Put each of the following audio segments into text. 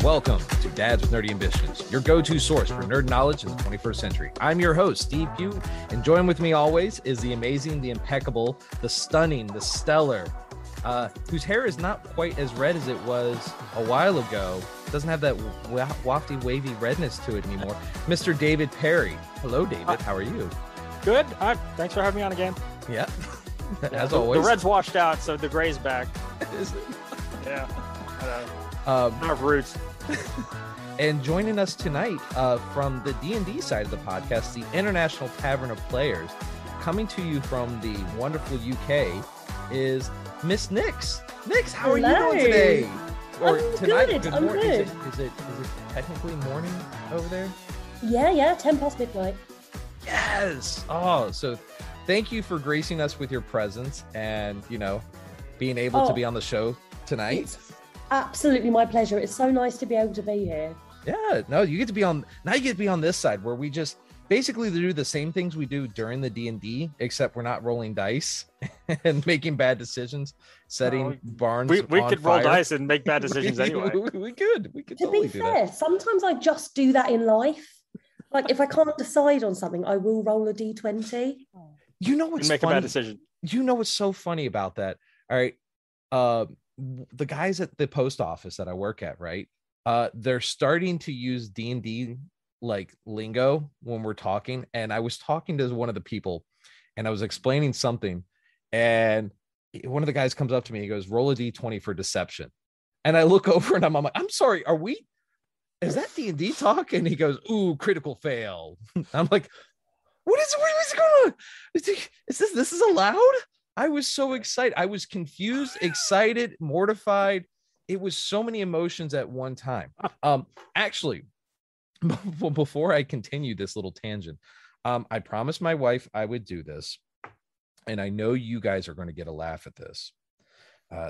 Welcome to Dads with Nerdy Ambitions, your go-to source for nerd knowledge in the 21st century. I'm your host, Steve Pugh, and join with me always is the amazing, the impeccable, the stunning, the stellar, whose hair is not quite as red as it was a while ago. It doesn't have that wafty, wavy redness to it anymore. Mr. David Perry. Hello, David. How are you? Good. Thanks for having me on again. Yeah. As always. The red's washed out, so the gray's back. Is it? Yeah. Not roots. And joining us tonight from the D&D side of the podcast, the International Tavern of Players, coming to you from the wonderful UK, is Miss Nix. Nix, how are you doing today? Or I'm tonight? Good. I'm good. Is it technically morning over there? Yeah, 10 past midnight. Yes. Oh, so thank you for gracing us with your presence and, being able to be on the show tonight. It's absolutely my pleasure. It's so nice to be able to be here. Yeah, no, you get to be on this side where we just basically do the same things we do during the D&D, except we're not rolling dice and making bad decisions, setting barns we on could fire. roll dice and make bad decisions anyway. We could to totally be do fair, that. sometimes I just do that in life. Like if I can't decide on something, I will roll a d20. You know what's make funny? A bad decision. You know what's so funny about that? All right. The guys at the post office that I work at, right? They're starting to use D&D like lingo when we're talking. And I was talking to one of the people and I was explaining something. And one of the guys comes up to me, he goes, roll a D20 for deception. And I look over and I'm like, I'm sorry, is that D&D talk? And he goes, ooh, critical fail. I'm like, what is going on? This is allowed? I was so excited. I was confused, excited, mortified. It was so many emotions at one time. Actually, before I continue this little tangent, I promised my wife I would do this. And I know you guys are going to get a laugh at this.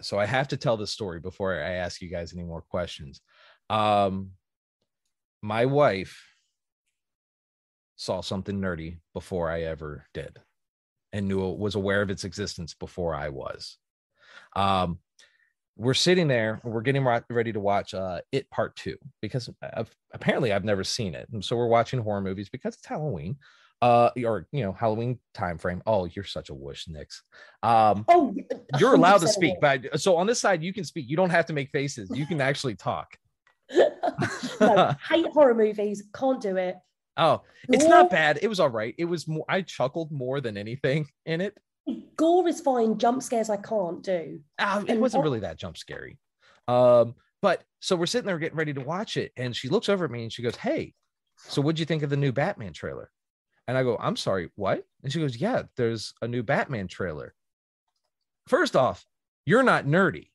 So I have to tell this story before I ask you guys any more questions. My wife saw something nerdy before I ever did. And was aware of its existence before I was. We're sitting there, we're getting ready to watch It Part 2 because apparently I've never seen it, and so we're watching horror movies because it's Halloween, Halloween time frame. Oh, you're such a whoosh, Nix. You're allowed to speak, but so on this side you can speak. You don't have to make faces. You can actually talk. No, hate horror movies. Can't do it. Oh, it's not bad. It was all right. It was more, I chuckled more than anything in it. Gore is fine. Jump scares I can't do. It wasn't really that jump scary. But so we're sitting there getting ready to watch it. And she looks over at me and she goes, hey, so what'd you think of the new Batman trailer? And I go, I'm sorry, what? And she goes, yeah, there's a new Batman trailer. First off, you're not nerdy.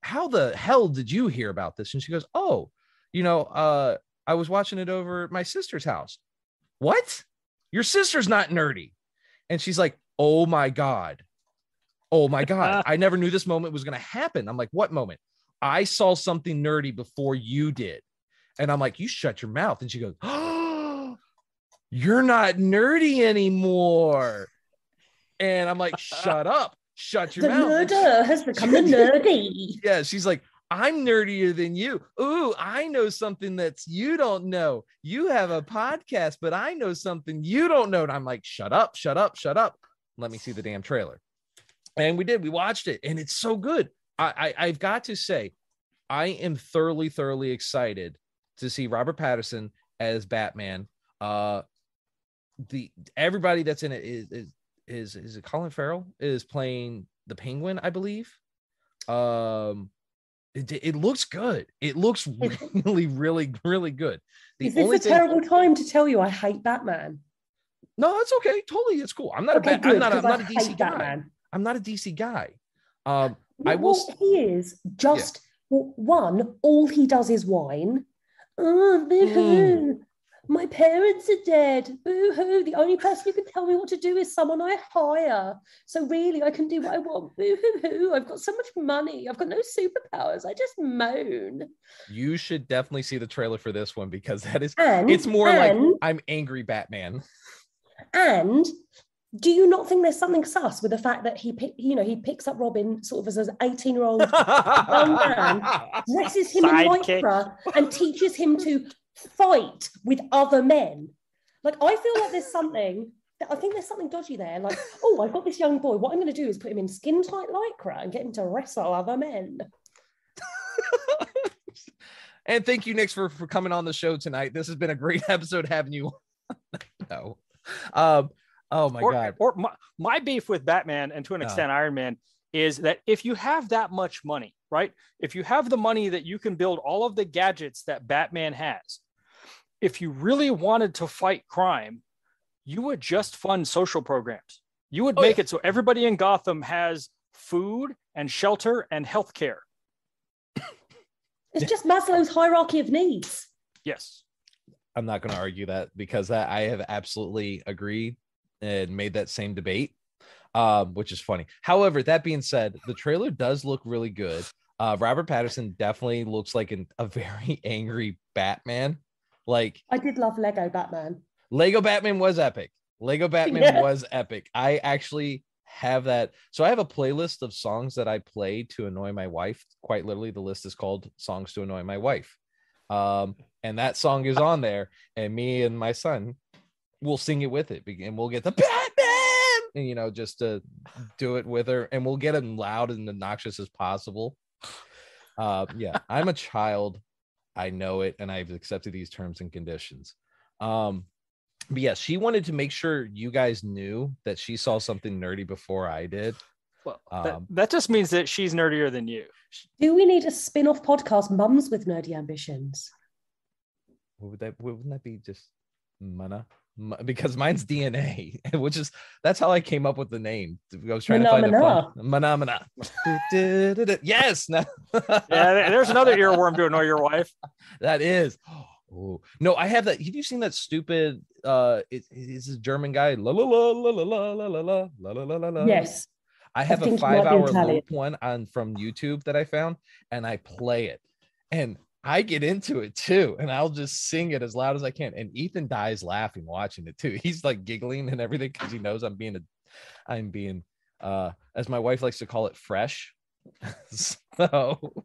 How the hell did you hear about this? And she goes, oh, I was watching it over at my sister's house. What? Your sister's not nerdy. And she's like, oh my God. I never knew this moment was going to happen. I'm like, what moment? I saw something nerdy before you did. And I'm like, you shut your mouth. And she goes, oh, you're not nerdy anymore. And I'm like, shut up. Shut your mouth. The nerder has become the nerdy. Yeah, she's like, I'm nerdier than you. Ooh, I know something that you don't know. You have a podcast, but I know something you don't know. And I'm like, shut up. Let me see the damn trailer. And we did. We watched it, and it's so good. I've got to say, I am thoroughly excited to see Robert Pattinson as Batman. Everybody that's in it is it Colin Farrell is playing the Penguin, I believe. It looks good. It looks really good. Is this a terrible time to tell you I hate Batman? No, it's okay. Totally, it's cool. I'm not a DC guy. Batman. I'm not a DC guy. He is just one. All he does is whine. My parents are dead. Boo-hoo. The only person who can tell me what to do is someone I hire. So really, I can do what I want. Boo-hoo. I've got so much money. I've got no superpowers. I just moan. You should definitely see the trailer for this one because it's more like I'm angry Batman. And Do you not think there's something sus with the fact that he picks up Robin sort of as an 18-year-old young man, dresses him in lycra, and teaches him to fight with other men? Like, I feel like I think there's something dodgy there. Like, oh, I've got this young boy. What I'm going to do is put him in skin-tight lycra and get him to wrestle other men. And thank you, Nix, for coming on the show tonight. This has been a great episode having you. No. Oh my God. Or my beef with Batman, and to an extent Iron Man, is that if you have that much money, right? If you have the money that you can build all of the gadgets that Batman has, if you really wanted to fight crime, you would just fund social programs. You would make it so everybody in Gotham has food and shelter and healthcare. It's just Maslow's hierarchy of needs. Yes. I'm not going to argue that, because I have absolutely agreed and made that same debate, which is funny. However, that being said, the trailer does look really good. Robert Pattinson definitely looks like a very angry Batman. Like, I did love Lego Batman. Lego Batman was epic. Was epic. I actually have that. So I have a playlist of songs that I play to annoy my wife. Quite literally, the list is called Songs to Annoy My Wife. And that song is on there, and me and my son will sing it with it, and we'll get the Batman, and, just to do it with her, and we'll get it loud and obnoxious as possible. Yeah, I'm a child. I know it, and I've accepted these terms and conditions. But yeah, she wanted to make sure you guys knew that she saw something nerdy before I did. Well, that just means that she's nerdier than you. Do we need a spin-off podcast, Mums with Nerdy Ambitions? Wouldn't that be just Mana? Because mine's DNA, that's how I came up with the name. I was trying to find a Mana. Yes. Yeah, there's another earworm to annoy your wife. That is. Oh no, I have that. Have you seen that stupid? It's a German guy. La la la la la la la la la la la la. Yes. I have a 5-hour loop one from YouTube that I found, and I play it, and I get into it too, and I'll just sing it as loud as I can. And Ethan dies laughing watching it too. He's like giggling and everything because he knows I'm being as my wife likes to call it, fresh. So,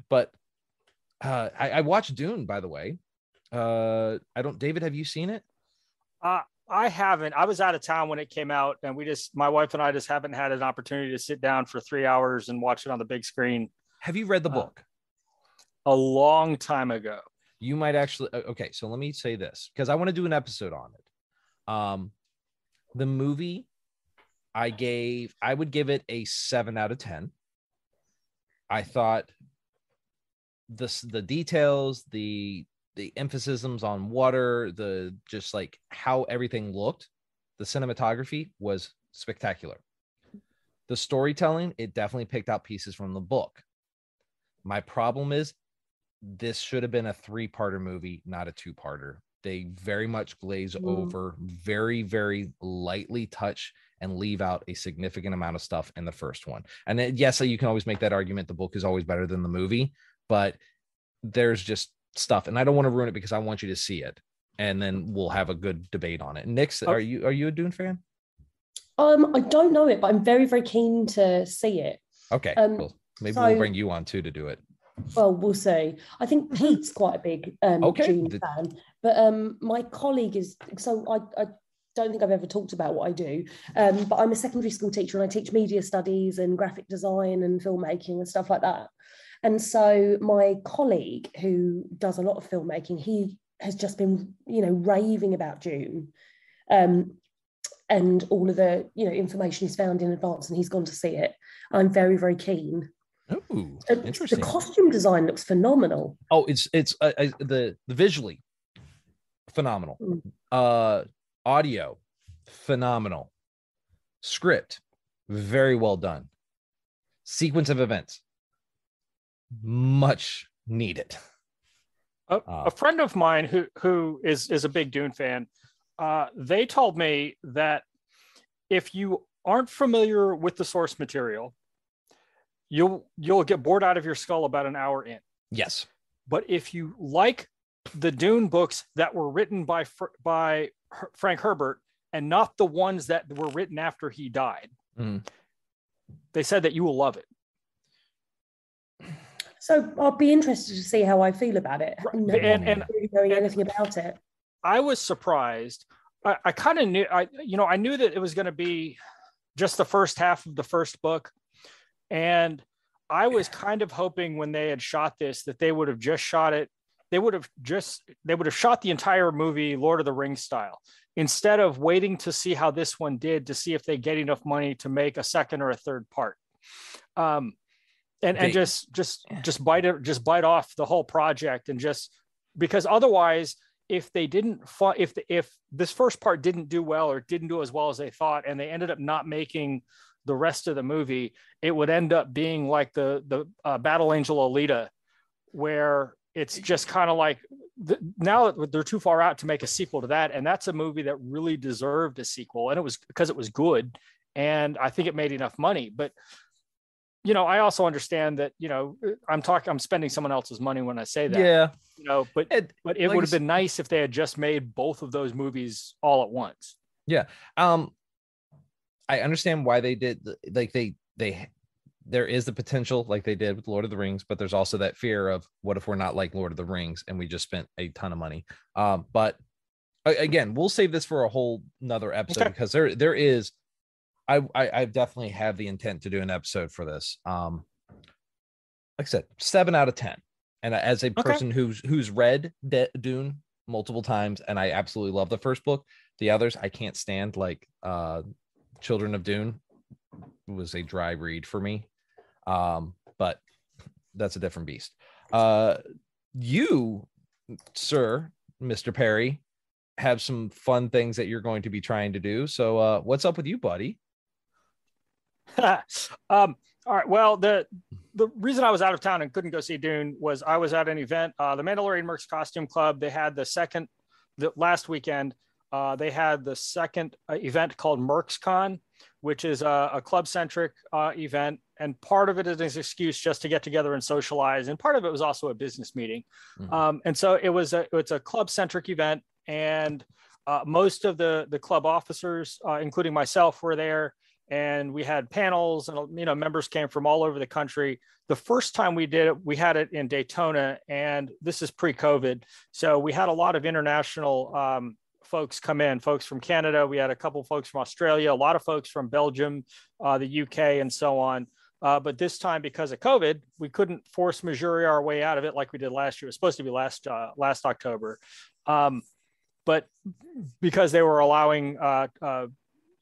but I watched Dune, by the way. David, have you seen it? I haven't. I was out of town when it came out, and my wife and I just haven't had an opportunity to sit down for 3 hours and watch it on the big screen. Have you read the book? A long time ago. You might actually. Okay, so let me say this, because I want to do an episode on it. The movie, I would give it a 7 out of 10. I thought the details, the emphasis on water, the just like how everything looked, the cinematography was spectacular. The storytelling, it definitely picked out pieces from the book. My problem is this should have been a 3-parter movie, not a 2-parter. They very much glaze over, very, very lightly touch and leave out a significant amount of stuff in the first one. And then, yes, you can always make that argument. The book is always better than the movie, but there's just stuff, and I don't want to ruin it because I want you to see it, and then we'll have a good debate on it. Nix, are you a Dune fan? I don't know it, but I'm very, very keen to see it. Okay, cool. Maybe we'll bring you on too to do it. Well, we'll see. I think Pete's quite a big Dune fan, but my colleague is. So I don't think I've ever talked about what I do, but I'm a secondary school teacher, and I teach media studies and graphic design and filmmaking and stuff like that. And so my colleague, who does a lot of filmmaking, he has just been, raving about Dune, and all of the, information he's found in advance, and he's gone to see it. I'm very, very keen. Oh, interesting. The costume design looks phenomenal. Oh, it's the visually phenomenal. Audio phenomenal. Script very well done. Sequence of events much needed. A friend of mine who is a big Dune fan, they told me that if you aren't familiar with the source material, you'll get bored out of your skull about an hour in. Yes. But if you like the Dune books that were written by Frank Herbert, and not the ones that were written after he died. They said that you will love it. So I'll be interested to see how I feel about it. And Not really knowing anything about it. I was surprised. I kind of knew, I knew that it was going to be just the first half of the first book. And I was kind of hoping when they had shot this, that they would have just shot it. They would have shot the entire movie Lord of the Rings style, instead of waiting to see how this one did, to see if they get enough money to make a second or a third part. And just bite off the whole project, and just because otherwise, if they didn't, if this first part didn't do well, or didn't do as well as they thought, and they ended up not making the rest of the movie, it would end up being like the Battle Angel Alita, where it's just kind of like now they're too far out to make a sequel to that. And that's a movie that really deserved a sequel. And it was because it was good. And I think it made enough money. But, I also understand that, I'm spending someone else's money when I say that. Yeah. But it would have been nice if they had just made both of those movies all at once. Yeah. I understand why they did, like there is the potential like they did with Lord of the Rings, but there's also that fear of what if we're not like Lord of the Rings and we just spent a ton of money. But again, we'll save this for a whole nother episode, because there is, I definitely have the intent to do an episode for this. Like I said, 7 out of 10. And as a person who's read Dune multiple times, and I absolutely love the first book, the others I can't stand, like Children of Dune was a dry read for me. But that's a different beast. You, sir, Mr. Perry, have some fun things that you're going to be trying to do. So what's up with you, buddy? All right. Well, the reason I was out of town and couldn't go see Dune was I was at an event, the Mandalorian Mercs Costume Club. They had the last weekend, they had the second event called MercsCon, which is a club-centric event. And part of it is an excuse just to get together and socialize. And part of it was also a business meeting. And so it's a club-centric event. And most of the club officers, including myself, were there. And we had panels, and members came from all over the country. The first time we did it, we had it in Daytona, and this is pre-COVID. So we had a lot of international folks come in, folks from Canada. We had a couple of folks from Australia, a lot of folks from Belgium, the UK, and so on. But this time, because of COVID, we couldn't force majeure our way out of it like we did last year. It was supposed to be last October. But because they were allowing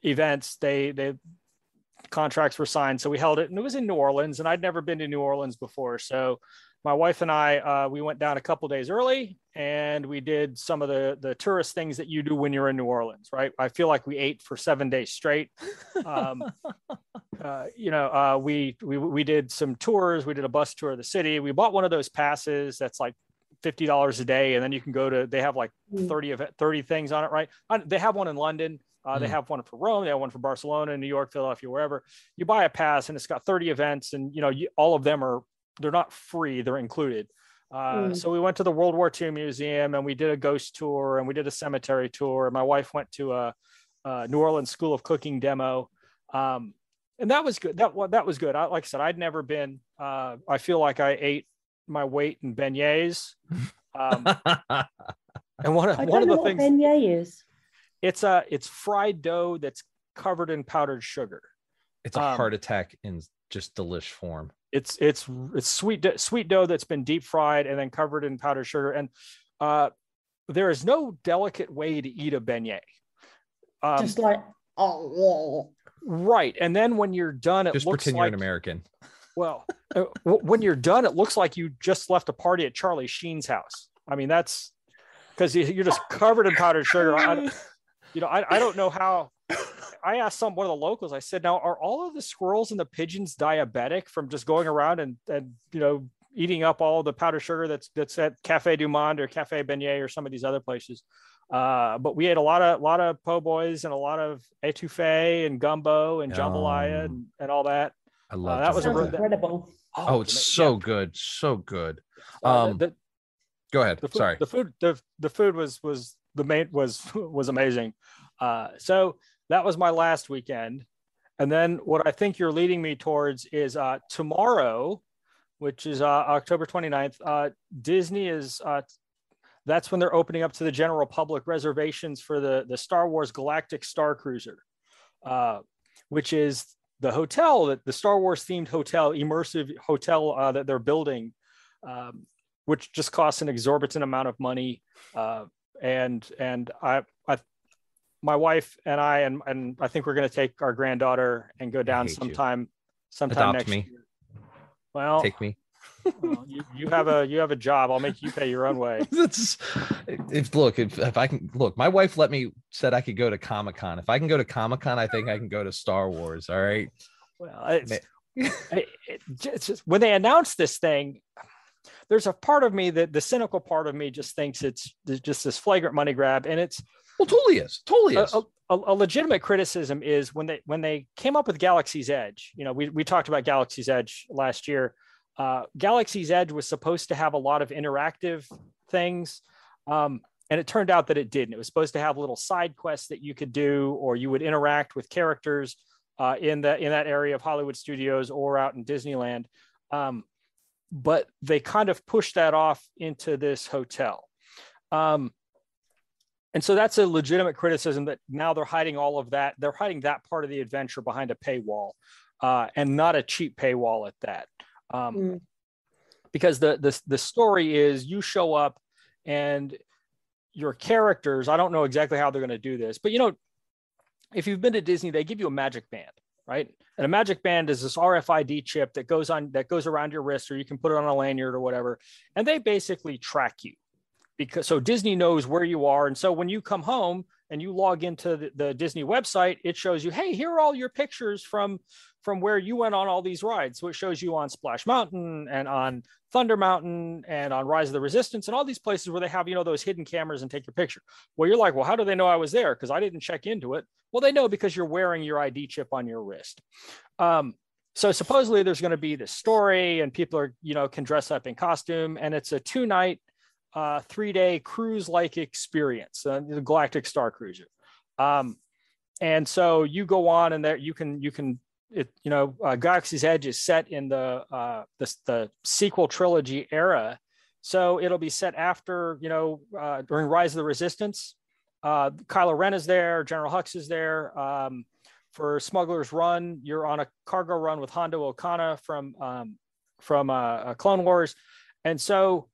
events, they contracts were signed. So we held it, and it was in New Orleans, and I'd never been to New Orleans before. So my wife and I, we went down a couple days early, and we did some of the tourist things that you do when you're in New Orleans, right? I feel like we ate for 7 days straight. We did some tours. We did a bus tour of the city. We bought one of those passes that's like $50 a day, and then you can go to, they have like 30 things on it, right? They have one in London. They have one for Rome. They have one for Barcelona, New York, Philadelphia, wherever. You buy a pass, and it's got 30 events, and all of them they're not free; they're included. So we went to the World War II Museum, and we did a ghost tour, and we did a cemetery tour. My wife went to a New Orleans School of Cooking demo, and that was good. That was good. Like I said, I'd never been. I feel like I ate my weight in beignets. And one of the things beignet is. It's fried dough that's covered in powdered sugar. It's a heart attack in just delish form. It's sweet dough that's been deep fried and then covered in powdered sugar. And there is no delicate way to eat a beignet. Just like right. And then when you're done, it just looks pretend like you're an American. Well, when you're done, it looks like you just left a party at Charlie Sheen's house. I mean, that's because you're just covered in powdered sugar. I don't know how. I asked one of the locals, I said, now, are all of the squirrels and the pigeons diabetic from just going around and eating up all the powdered sugar that's at Cafe Du Monde or Cafe Beignet or some of these other places? But we ate a lot of po' boys and a lot of etouffee and gumbo and jambalaya and all that. I love that. Was incredible. It's so good. So good. Go ahead. Sorry. The food was amazing. So that was my last weekend. And then what I think you're leading me towards is tomorrow, which is October 29th. Disney is, that's when they're opening up to the general public reservations for the Star Wars Galactic Star Cruiser, which is the hotel, that the Star Wars themed hotel, immersive hotel that they're building, which just costs an exorbitant amount of money. And I my wife and I think we're going to take our granddaughter and go down sometime Adopt next me. year. Well, Take me. well, you have a job. I'll make you pay your own way. If I can look, my wife said I could go to Comic-Con. If I can go to Comic-Con, I think I can go to Star Wars. All right. Well, it's just when they announced this thing, there's a part of me that the cynical part of me just thinks it's just this flagrant money grab, and it's totally is. A legitimate criticism is when they came up with Galaxy's Edge. We talked about Galaxy's Edge last year. Galaxy's Edge was supposed to have a lot of interactive things, and it turned out that it didn't. It was supposed to have little side quests that you could do, or you would interact with characters in that area of Hollywood Studios or out in Disneyland. But they kind of pushed that off into this hotel. And so that's a legitimate criticism, that now they're hiding all of that. They're hiding that part of the adventure behind a paywall, and not a cheap paywall at that. Because the story is, you show up and your characters, I don't know exactly how they're going to do this, but if you've been to Disney, they give you a magic band, right? And a magic band is this RFID chip that goes around your wrist, or you can put it on a lanyard or whatever. And they basically track you, so Disney knows where you are. And so when you come home and you log into the Disney website, it shows you, hey, here are all your pictures from where you went on all these rides. So it shows you on Splash Mountain and on Thunder Mountain and on Rise of the Resistance and all these places where they have, those hidden cameras and take your picture. Well, you're like, well, how do they know I was there? Because I didn't check into it. Well, they know because you're wearing your ID chip on your wrist. So supposedly there's going to be this story, and people are, can dress up in costume, and it's a 2-night 3-day cruise-like experience, the Galactic Star Cruiser. And so you go on, and there you can Galaxy's Edge is set in the sequel trilogy era, so it'll be set after during Rise of the Resistance. Kylo Ren is there, General Hux is there. For Smuggler's Run, you're on a cargo run with Hondo Ohtani from Clone Wars, and so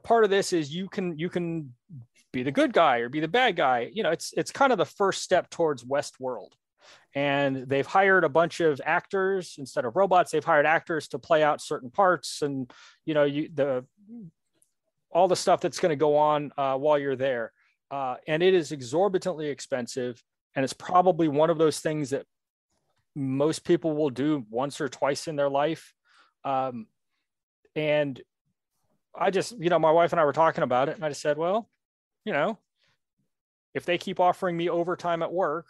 part of this is you can be the good guy or be the bad guy. It's kind of the first step towards Westworld. And they've hired a bunch of actors instead of robots. They've hired actors to play out certain parts, and all the stuff that's going to go on while you're there. And it is exorbitantly expensive, and it's probably one of those things that most people will do once or twice in their life. And I just, my wife and I were talking about it, and I just said, well, if they keep offering me overtime at work,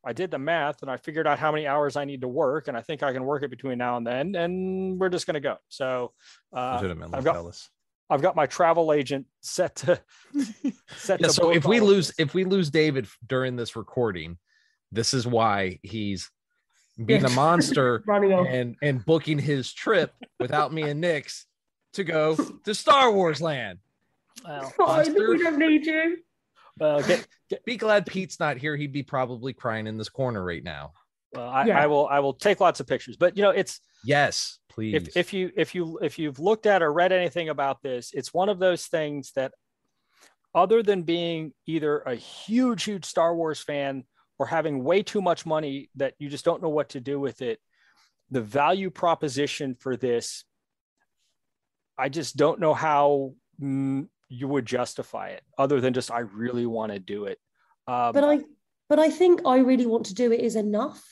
I did the math and I figured out how many hours I need to work, and I think I can work it between now and then, and we're just going to go. So I've got my travel agent set to so if we lose David during this recording, this is why he's being a monster and booking his trip without me and Nick's to go to Star Wars Land. Well, we don't need you. Well, be glad Pete's not here. He'd be probably crying in this corner right now. Well, I will take lots of pictures, but it's yes, please. If you've looked at or read anything about this, it's one of those things that, other than being either a huge Star Wars fan or having way too much money that you just don't know what to do with it, the value proposition for this, I just don't know how you would justify it, other than just, I really want to do it. But I think I really want to do it is enough.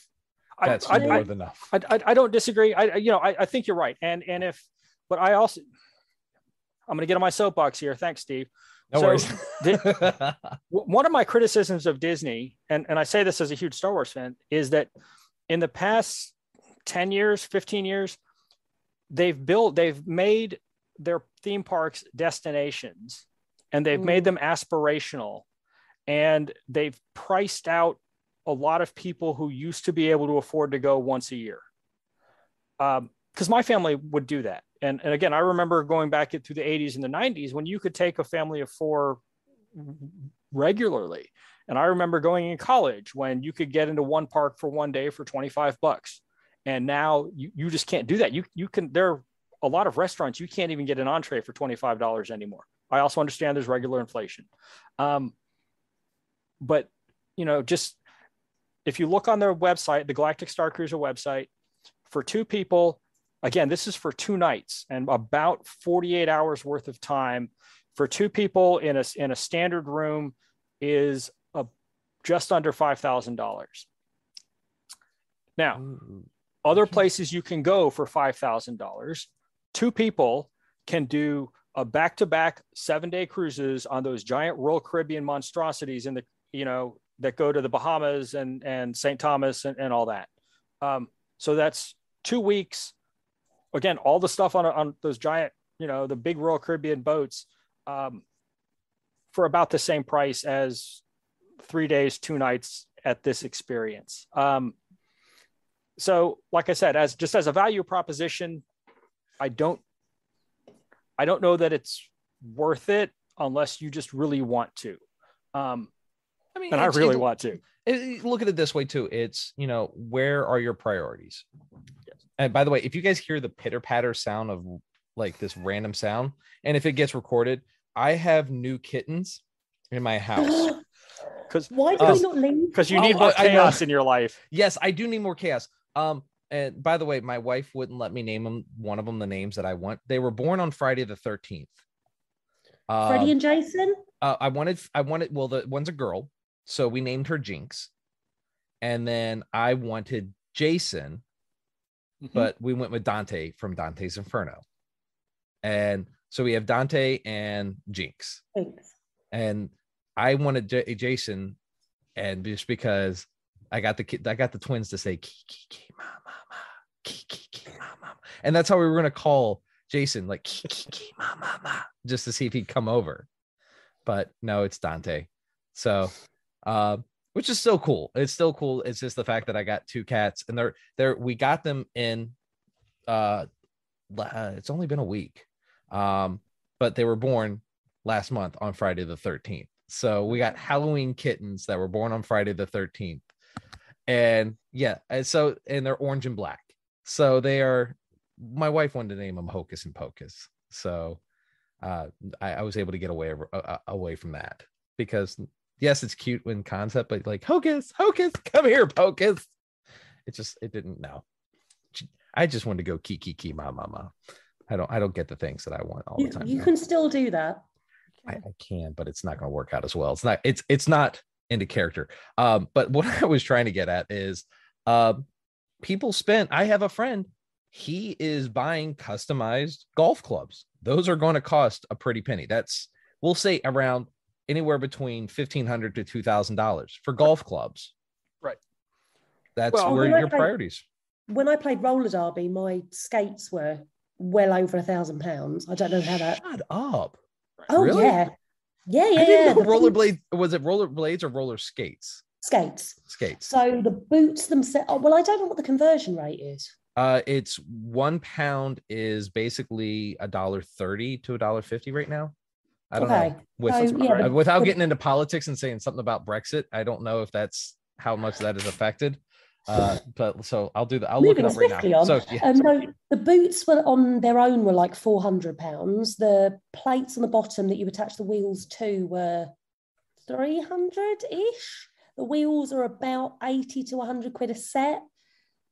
That's more than enough. I don't disagree. I think you're right. I'm going to get on my soapbox here. Thanks, Steve. No worries. One of my criticisms of Disney, and I say this as a huge Star Wars fan, is that in the past 10 years, 15 years, they've made their theme parks destinations, and they've made them aspirational. and they've priced out a lot of people who used to be able to afford to go once a year. Because my family would do that. And again, I remember going back through the 80s and the 90s when you could take a family of 4 regularly. And I remember going in college when you could get into one park for one day for $25. And now you just can't do that. You can, there are a lot of restaurants, you can't even get an entree for $25 anymore. I also understand there's regular inflation. But, you know, just if you look on their website, the Galactic Star Cruiser website, for 2 people, again, this is for 2 nights and about 48 hours worth of time. For 2 people in a standard room is just under $5,000. Now, other places you can go for $5,000, 2 people can do a back-to-back 7-day cruises on those giant Royal Caribbean monstrosities in the, you know, that go to the Bahamas and St. Thomas and all that. So that's 2 weeks. Again, all the stuff on those giant, you know, the big Royal Caribbean boats for about the same price as 3 days, 2 nights at this experience. So like I said, as a value proposition, I don't know that it's worth it unless you just really want to. I mean, and I really want to. Look at it this way too. It's, you know, where are your priorities? Yes. And by the way, if you guys hear the pitter patter sound of like this random sound, and if it gets recorded, I have new kittens in my house. Why do we not leave? Because you need more chaos in your life. Yes, I do need more chaos. And by the way, my wife wouldn't let me name one of them the names that I want. They were born on Friday the 13th. Freddie and Jason? I wanted, well, the one's a girl, so we named her Jinx. And then I wanted Jason, but we went with Dante from Dante's Inferno. And so we have Dante and Jinx. Thanks. And I wanted Jason, and just because I got the twins to say Kiki mama, Kiki mama, and that's how we were gonna call Jason, like Kiki mama, just to see if he'd come over. But no, it's Dante. So, which is still cool. It's still cool. It's just the fact that I got 2 cats, and we got them in. It's only been a week, but they were born last month on Friday the 13th. So we got Halloween kittens that were born on Friday the 13th. And yeah, and they're orange and black. So my wife wanted to name them Hocus and Pocus. So I was able to get away from that, because yes, it's cute in concept, but like Hocus, come here, Pocus. It didn't know. I just wanted to go kiki mama. I don't get the things that I want all the time. You can still do that. I can, but it's not going to work out as well. It's not into character. But what I was trying to get at is people I have a friend, he is buying customized golf clubs. Those are going to cost a pretty penny. We'll say around anywhere between $1,500 to $2,000 for golf clubs. Right. That's where your priorities. When I played roller derby, my skates were well over £1,000. I don't know how that. Shut up. Oh, really? yeah. I didn't know rollerblades. Was it rollerblades or roller skates? Skates. So the boots themselves. Oh, well, I don't know what the conversion rate is. It's 1 pound is basically $1.30 to $1.50 right now. I don't know. Without getting into politics and saying something about Brexit, I don't know if that's how much that is affected. But so I'll do that. I'll look it up right now. So no, the boots were on their own were like £400. The plates on the bottom that you attach the wheels to were 300-ish. The wheels are about 80 to 100 quid a set.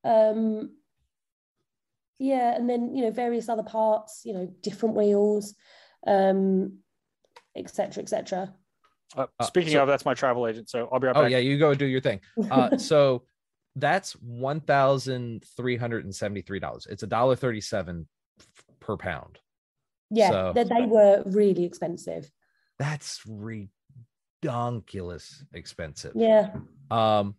And then various other parts, different wheels, etc. Speaking of, that's my travel agent, so I'll be right back. Oh yeah, you go do your thing. So that's $1,373. It's $1.37 per pound. Yeah, so they were really expensive. That's ridiculous expensive. Yeah. And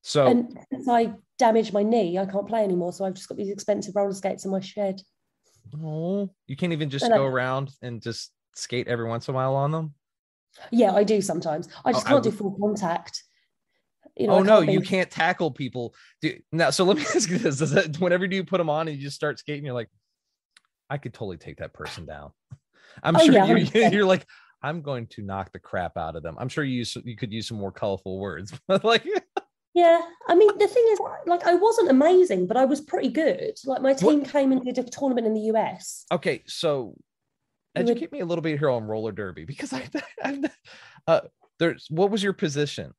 since I damaged my knee, I can't play anymore. So I've just got these expensive roller skates in my shed. Oh, you can't even just go around and just skate every once in a while on them? Yeah, I do sometimes. I just I can't do would- full contact. Oh I no, can't be. you can't tackle people. Now, so let me ask you this: Does that, whenever you put them on and you just start skating, you're like, I could totally take that person down. I'm Oh sure yeah, you 100%. you're like, I'm going to knock the crap out of them. I'm sure you could use some more colorful words, but like, Yeah, I mean, the thing is, like, I wasn't amazing, but I was pretty good. Like, my what? team came and did a tournament in the US. Okay, so We were, educate me a little bit here on roller derby because I've uh, there's what was your position?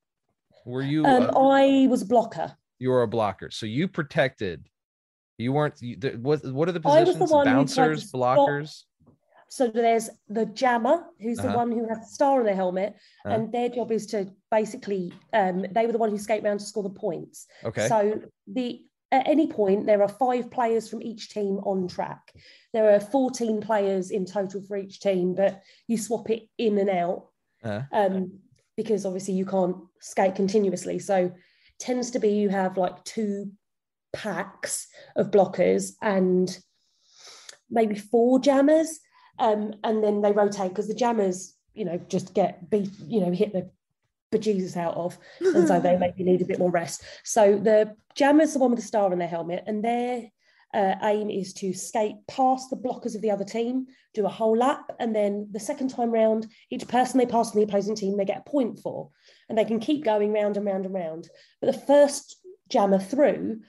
Were you I was a blocker. you were a blocker, so you protected. You weren't. What are the I was the positions? one who tried to Bouncers, stop. blockers. So there's the jammer, who's the Uh-huh. one who has the star on their helmet, Uh-huh. and their job is to basically, they were the one who skate around to score the points. Okay. So at any point, there are 5 players from each team on track. There are 14 players in total for each team, but you swap it in and out Uh-huh. because obviously you can't skate continuously. So it tends to be you have like 2 packs of blockers and maybe 4 jammers. And then they rotate because the jammers, just get beat, hit the bejesus out of, and so they maybe need a bit more rest. So the jammer's the one with the star on their helmet, and their aim is to skate past the blockers of the other team, do a whole lap, and then the second time round, each person they pass on the opposing team, they get a point for, and they can keep going round and round and round. But the first jammer through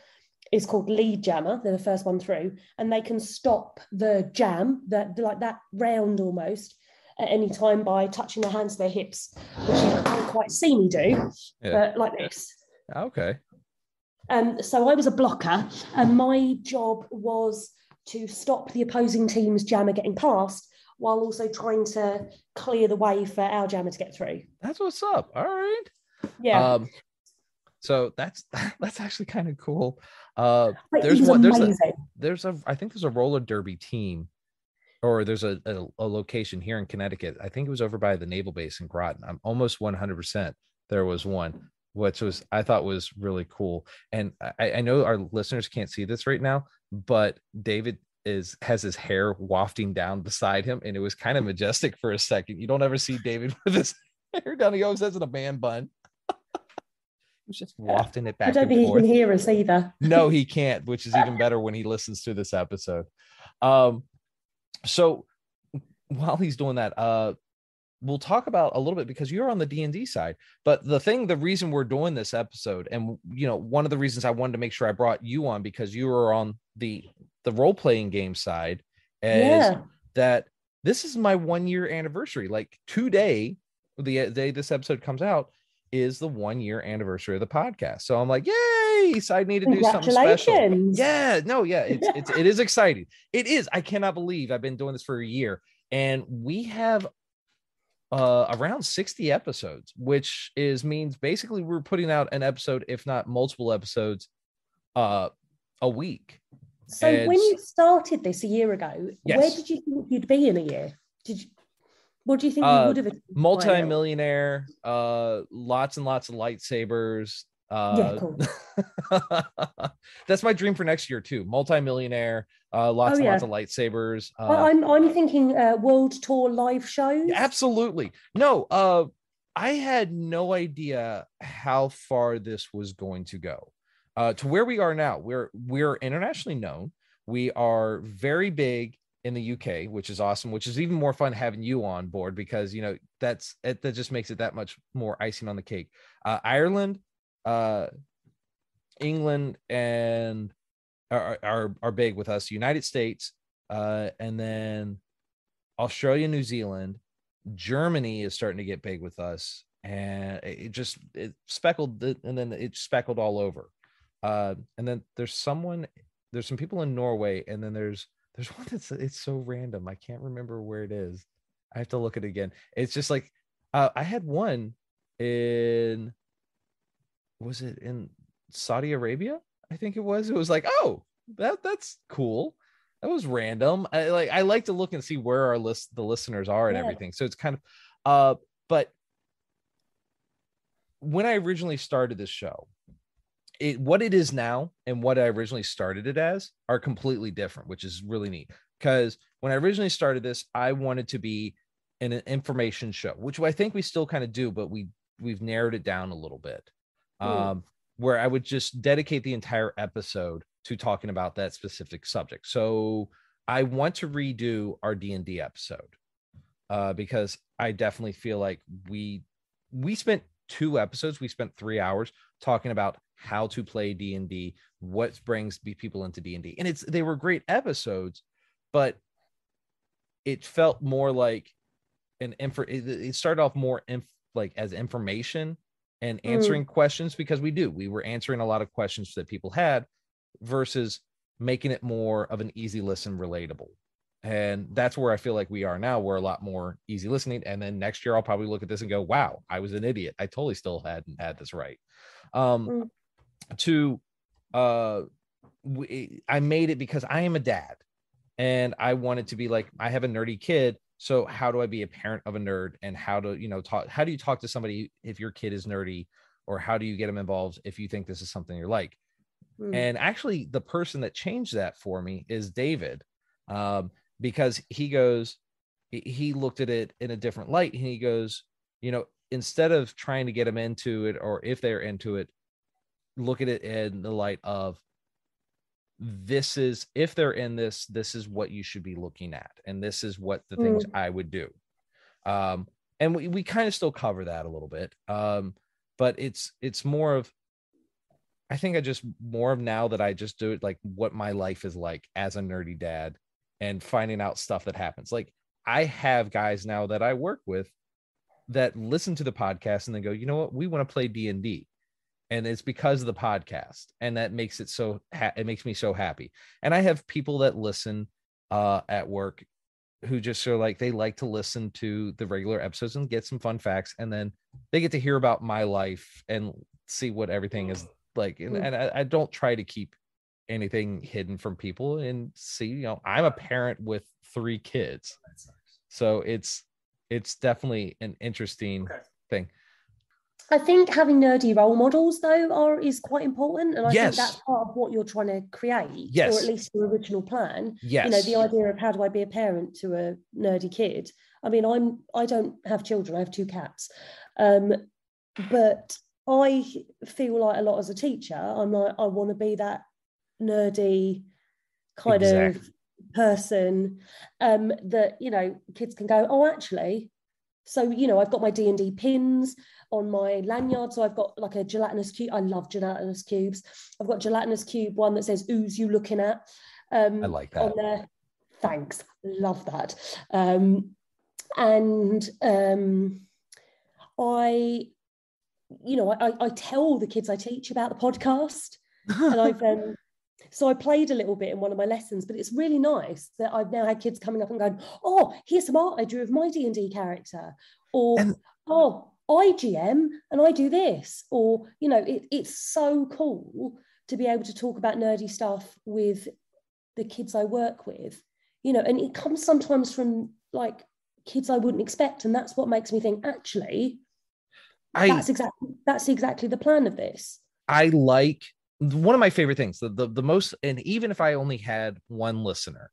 is called lead jammer. They're the first one through, and they can stop the jam, that round almost, at any time by touching their hands to their hips, which you can't quite see me do, but like this. Okay. So I was a blocker, and my job was to stop the opposing team's jammer getting past, while also trying to clear the way for our jammer to get through. That's what's up. All right. Yeah. So that's actually kind of cool. Like, There's it was one. amazing. I think there's a roller derby team, or there's a location here in Connecticut. I think it was over by the naval base in Groton. I'm almost 100% there was one, which I thought was really cool. And I know our listeners can't see this right now, but David has his hair wafting down beside him, and it was kind of majestic for a second. You don't ever see David with his hair down. He always has in a man bun. He was just wafting it back I don't and think forth. he can hear us either. No, he can't, which is even better when he listens to this episode. So while he's doing that, we'll talk about a little bit, because you're on the D&D side, but the reason we're doing this episode, and one of the reasons I wanted to make sure I brought you on, because you were on the role-playing game side, is that this is my 1-year anniversary. Like today, the day this episode comes out, is the 1-year anniversary of the podcast. So I'm like, yay! So I need to do something special. Yeah, no, yeah, it is exciting. It is. I cannot believe I've been doing this for a year, and we have around 60 episodes, which means basically we're putting out an episode, if not multiple episodes, a week. So when you started this a year ago, yes. Where did you think you'd be in a year? What do you think you would have achieved? Multi-millionaire, lots and lots of lightsabers. Yeah, cool. That's my dream for next year too. Multi-millionaire, lots and lots of lightsabers. I'm thinking world tour live shows. Absolutely. No, I had no idea how far this was going to go. To where we are now, we're internationally known. We are very big in the UK, which is awesome, which is even more fun having you on board, because that just makes it that much more icing on the cake. Ireland, England, and are big with us. United States, and then Australia, New Zealand, Germany is starting to get big with us, and it speckled, and then it's speckled all over. And then there's some people in Norway, and then there's one it's so random. I can't remember where it is. I have to look at it again. It's just like, I had one was it in Saudi Arabia? I think it was. It was like, oh, that's cool. That was random. I like to look and see where the listeners are and everything. So it's kind of, but when I originally started this show, what it is now and what I originally started it as are completely different, which is really neat. Because when I originally started this, I wanted to be in an information show, which I think we still kind of do, but we've narrowed it down a little bit. Where I would just dedicate the entire episode to talking about that specific subject. So I want to redo our D&D episode because I definitely feel like we spent 2 episodes. We spent 3 hours talking about how to play D&D, what brings people into D&D. And they were great episodes, but it felt more like it started off more like as information and answering questions, because we were answering a lot of questions that people had versus making it more of an easy listen, relatable. And that's where I feel like we are now. We're a lot more easy listening. And then next year I'll probably look at this and go, wow, I was an idiot. I totally still hadn't had this right. I made it because I am a dad and I wanted to be like, I have a nerdy kid. So how do I be a parent of a nerd, and how do you talk to somebody if your kid is nerdy, or how do you get them involved if you think this is something you're like? And actually the person that changed that for me is David, because he looked at it in a different light, and he goes, instead of trying to get them into it, or if they're into it, look at it in the light of, if they're in this is what you should be looking at, and this is what the things I would do. And we kind of still cover that a little bit, but it's more of, I think more of now that I just do it like what my life is like as a nerdy dad, and finding out stuff that happens. Like I have guys now that I work with that listen to the podcast and they go, you know what, we want to play D&D. And it's because of the podcast. And that makes it it makes me so happy. And I have people that listen at work who just are like, they like to listen to the regular episodes and get some fun facts. And then they get to hear about my life and see what everything is like. And I don't try to keep anything hidden from people, and see, I'm a parent with 3 kids. So it's definitely an interesting thing. I think having nerdy role models, though, is quite important. And I think that's part of what you're trying to create, or at least your original plan. Yes. The idea of how do I be a parent to a nerdy kid? I mean, I don't have children. I have 2 cats. But I feel like a lot as a teacher, I'm like, I want to be that nerdy kind of person that, kids can go, oh, actually. So, I've got my D&D pins on my lanyard. So I've got like a gelatinous cube. I love gelatinous cubes. I've got gelatinous cube, one that says, "Who's you looking at?" I like that. On there. Thanks. Love that. I tell the kids I teach about the podcast, and so I played a little bit in one of my lessons, but it's really nice that I've now had kids coming up and going, oh, here's some art I drew of my D&D character, or I GM and I do this, or it's so cool to be able to talk about nerdy stuff with the kids I work with, and it comes sometimes from like kids I wouldn't expect, and that's what makes me think, actually, that's exactly the plan of this. I like, one of my favorite things, the most, and even if I only had 1 listener,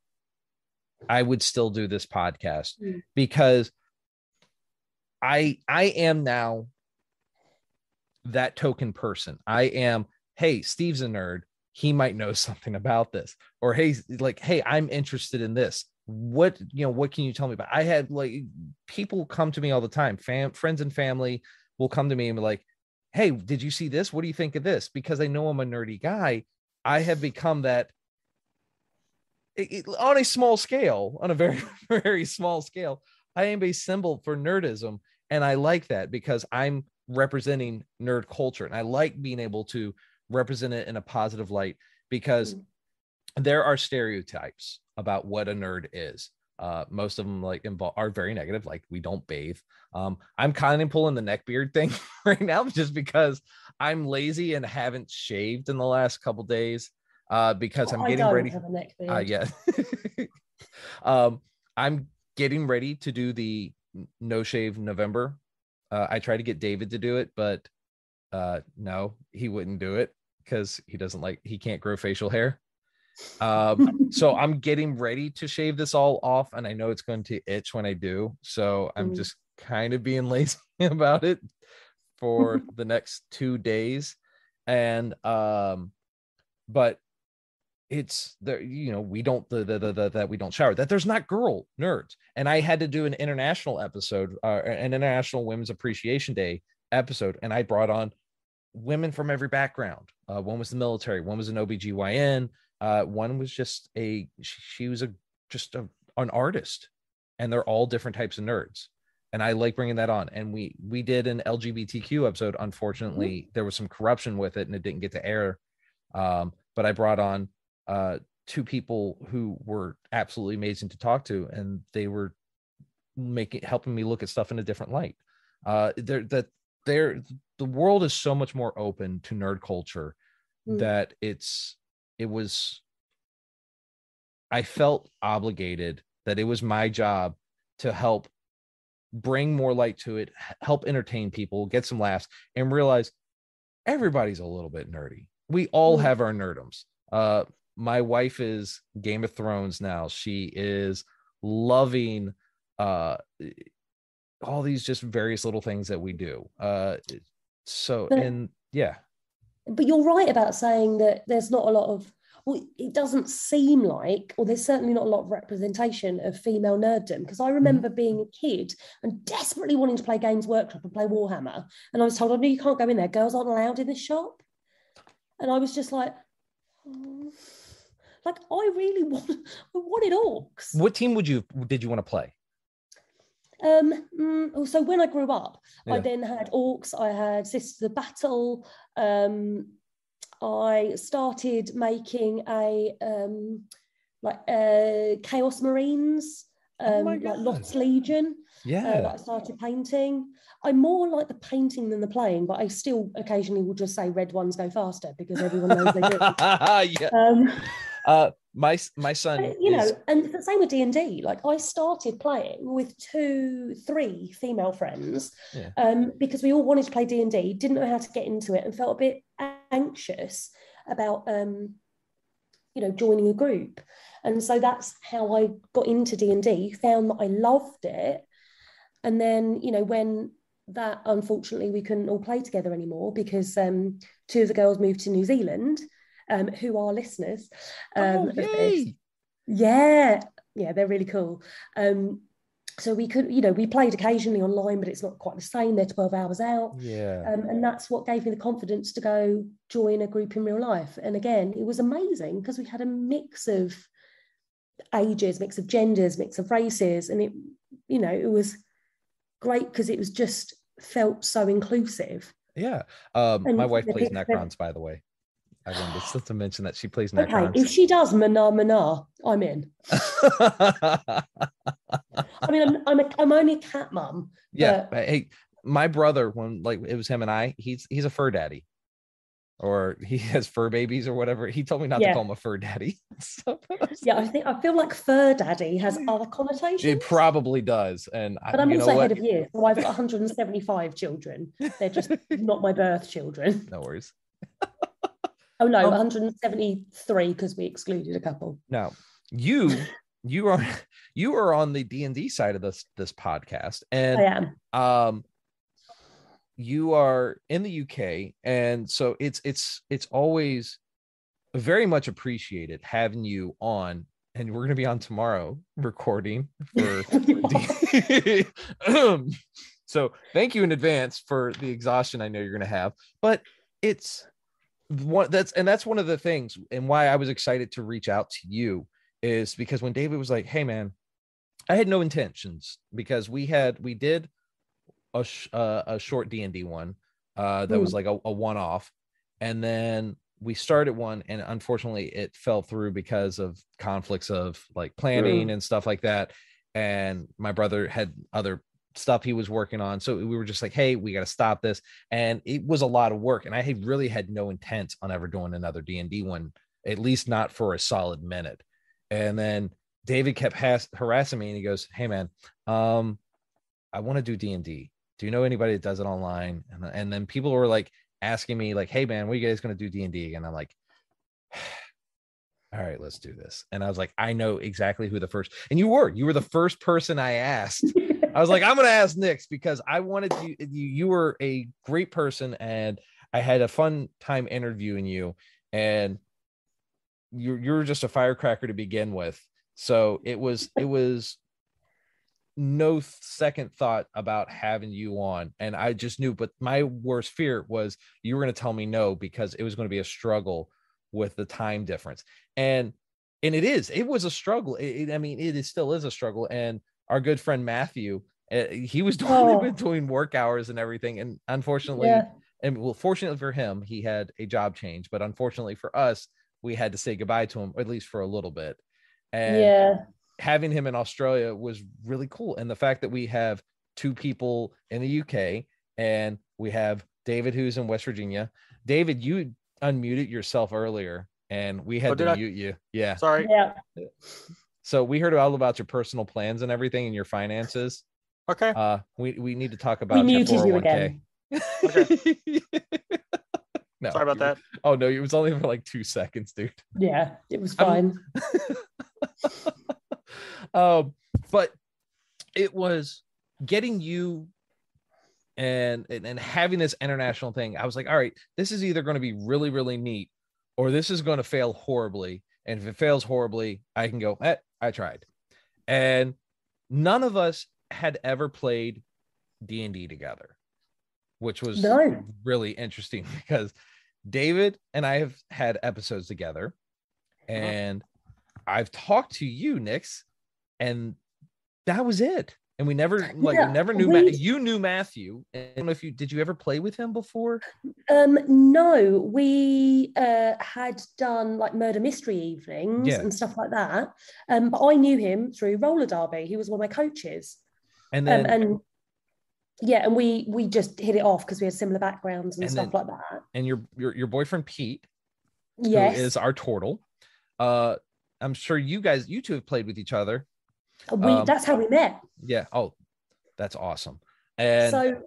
I would still do this podcast because I am now that token person. I am, hey, Steve's a nerd. He might know something about this, or hey, I'm interested in this. What can you tell me about? I had like people come to me all the time. Friends and family will come to me and be like, hey, did you see this? What do you think of this? Because they know I'm a nerdy guy. I have become that on a small scale, on a very, very small scale. I am a symbol for nerdism. And I like that because I'm representing nerd culture. And I like being able to represent it in a positive light, because there are stereotypes about what a nerd is. Most of them are very negative. Like, we don't bathe. I'm kind of pulling the neckbeard thing right now just because I'm lazy and haven't shaved in the last couple days. Because I'm getting ready. Have a neckbeard. I'm getting ready to do the no shave November. I tried to get David to do it, but no, he wouldn't do it because he can't grow facial hair. So I'm getting ready to shave this all off, and I know it's going to itch when I do. So I'm just kind of being lazy about it for the next 2 days. And but it's there, you know, we don't that we don't shower, that there's not girl nerds. And I had to do an international episode, an International Women's Appreciation Day episode, and I brought on women from every background. One was the military, one was an OBGYN, one was just she was an artist, and they're all different types of nerds. And I like bringing that on. And we did an LGBTQ episode. Unfortunately, there was some corruption with it and it didn't get to air. But I brought on 2 people who were absolutely amazing to talk to, and they were helping me look at stuff in a different light. The world is so much more open to nerd culture that I felt obligated that it was my job to help bring more light to it, help entertain people, get some laughs, and realize everybody's a little bit nerdy. We all have our nerdums. My wife is Game of Thrones now. She is loving all these just various little things that we do. But you're right about saying that there's not a lot of, well, it doesn't seem like, or there's certainly not a lot of representation of female nerddom, because I remember being a kid and desperately wanting to play Games Workshop and play Warhammer, and I was told, oh no, you can't go in there, girls aren't allowed in this shop. And I was just like, I really wanted orcs. What team did you want to play? So when I grew up, I then had orcs, I had Sisters of Battle, I started making Chaos Marines, like Lost Legion. That I started painting. I'm more like the painting than the playing, but I still occasionally will just say red ones go faster because everyone knows they do. My son, and the same with D&D. Like I started playing with 2-3 female friends, because we all wanted to play D&D, didn't know how to get into it, and felt a bit anxious about joining a group. And so that's how I got into D&D, found that I loved it. And then, when that, unfortunately, we couldn't all play together anymore because 2 of the girls moved to New Zealand, who are listeners. Yeah, they're really cool. So we could, we played occasionally online, but it's not quite the same. They're 12 hours out. And that's what gave me the confidence to go join a group in real life. And again, it was amazing because we had a mix of ages, mix of genders, mix of races. And it was great because it was just felt so inclusive. My wife plays Necrons, by the way. I wanted to mention that she plays Necrons. Okay, if she does Mana, I'm in. I mean, I'm only a cat mum. But... Hey, my brother, when it was him and I, he's a fur daddy, or he has fur babies or whatever. He told me not to call him a fur daddy. I feel like fur daddy has other connotations. It probably does, but I'm also ahead of you. So I've got 175 children. They're just not my birth children. No worries. Oh no, 173 because we excluded a couple. Now, you are on the D&D side of this podcast, and I am. You are in the UK, and so it's always very much appreciated having you on, and we're going to be on tomorrow recording for so thank you in advance for the exhaustion I know you're going to have, but that's one of the things, and why I was excited to reach out to you is because when David was like, hey man, I had no intentions, because we did a short D&D one that was like a one-off, and then we started one, and unfortunately it fell through because of conflicts of like planning and stuff like that, and my brother had other stuff he was working on, so we were just like, hey, we got to stop this, and it was a lot of work, and I really had no intent on ever doing another D&D one, at least not for a solid minute. And then David kept harassing me, and he goes, hey man, I want to do D&D. Do you know anybody that does it online? And then people were like asking me like, hey man, when are you guys going to do D&D again? I'm like, all right, let's do this. And I was like, I know exactly who the first, and you were the first person I asked. I was like, I'm going to ask Nix because I wanted you were a great person and I had a fun time interviewing you, and you're just a firecracker to begin with. So it was no second thought about having you on. And I just knew, but my worst fear was you were going to tell me no, because it was going to be a struggle with the time difference. And it was a struggle. It still is a struggle. And our good friend Matthew, he was doing it between work hours and everything. And unfortunately, fortunately for him, he had a job change, but unfortunately for us, we had to say goodbye to him, at least for a little bit. And having him in Australia was really cool. And the fact that we have two people in the UK and we have David, who's in West Virginia. David, you unmuted yourself earlier and we had to mute you. Yeah. Sorry. Yeah. So we heard all about your personal plans and everything and your finances. Okay. We need to talk about we your muted 401k. you again. Okay. No, sorry about that. Oh no, it was only for like 2 seconds, dude. Yeah, it was fine. But it was getting you and having this international thing. I was like, all right, this is either going to be really, really neat or this is going to fail horribly. And if it fails horribly, I can go, I tried. And none of us had ever played D&D together, which was really interesting because David and I have had episodes together and I've talked to you, Nix, and that was it. And we never never knew you knew Matthew. And I don't know if did you ever play with him before? No, we had done like murder mystery evenings and stuff like that. But I knew him through roller derby. He was one of my coaches. And then and we just hit it off because we had similar backgrounds and stuff like that. And your boyfriend Pete, yes, who is our turtle. I'm sure you two have played with each other. That's how we met. Yeah. Oh, that's awesome. And so,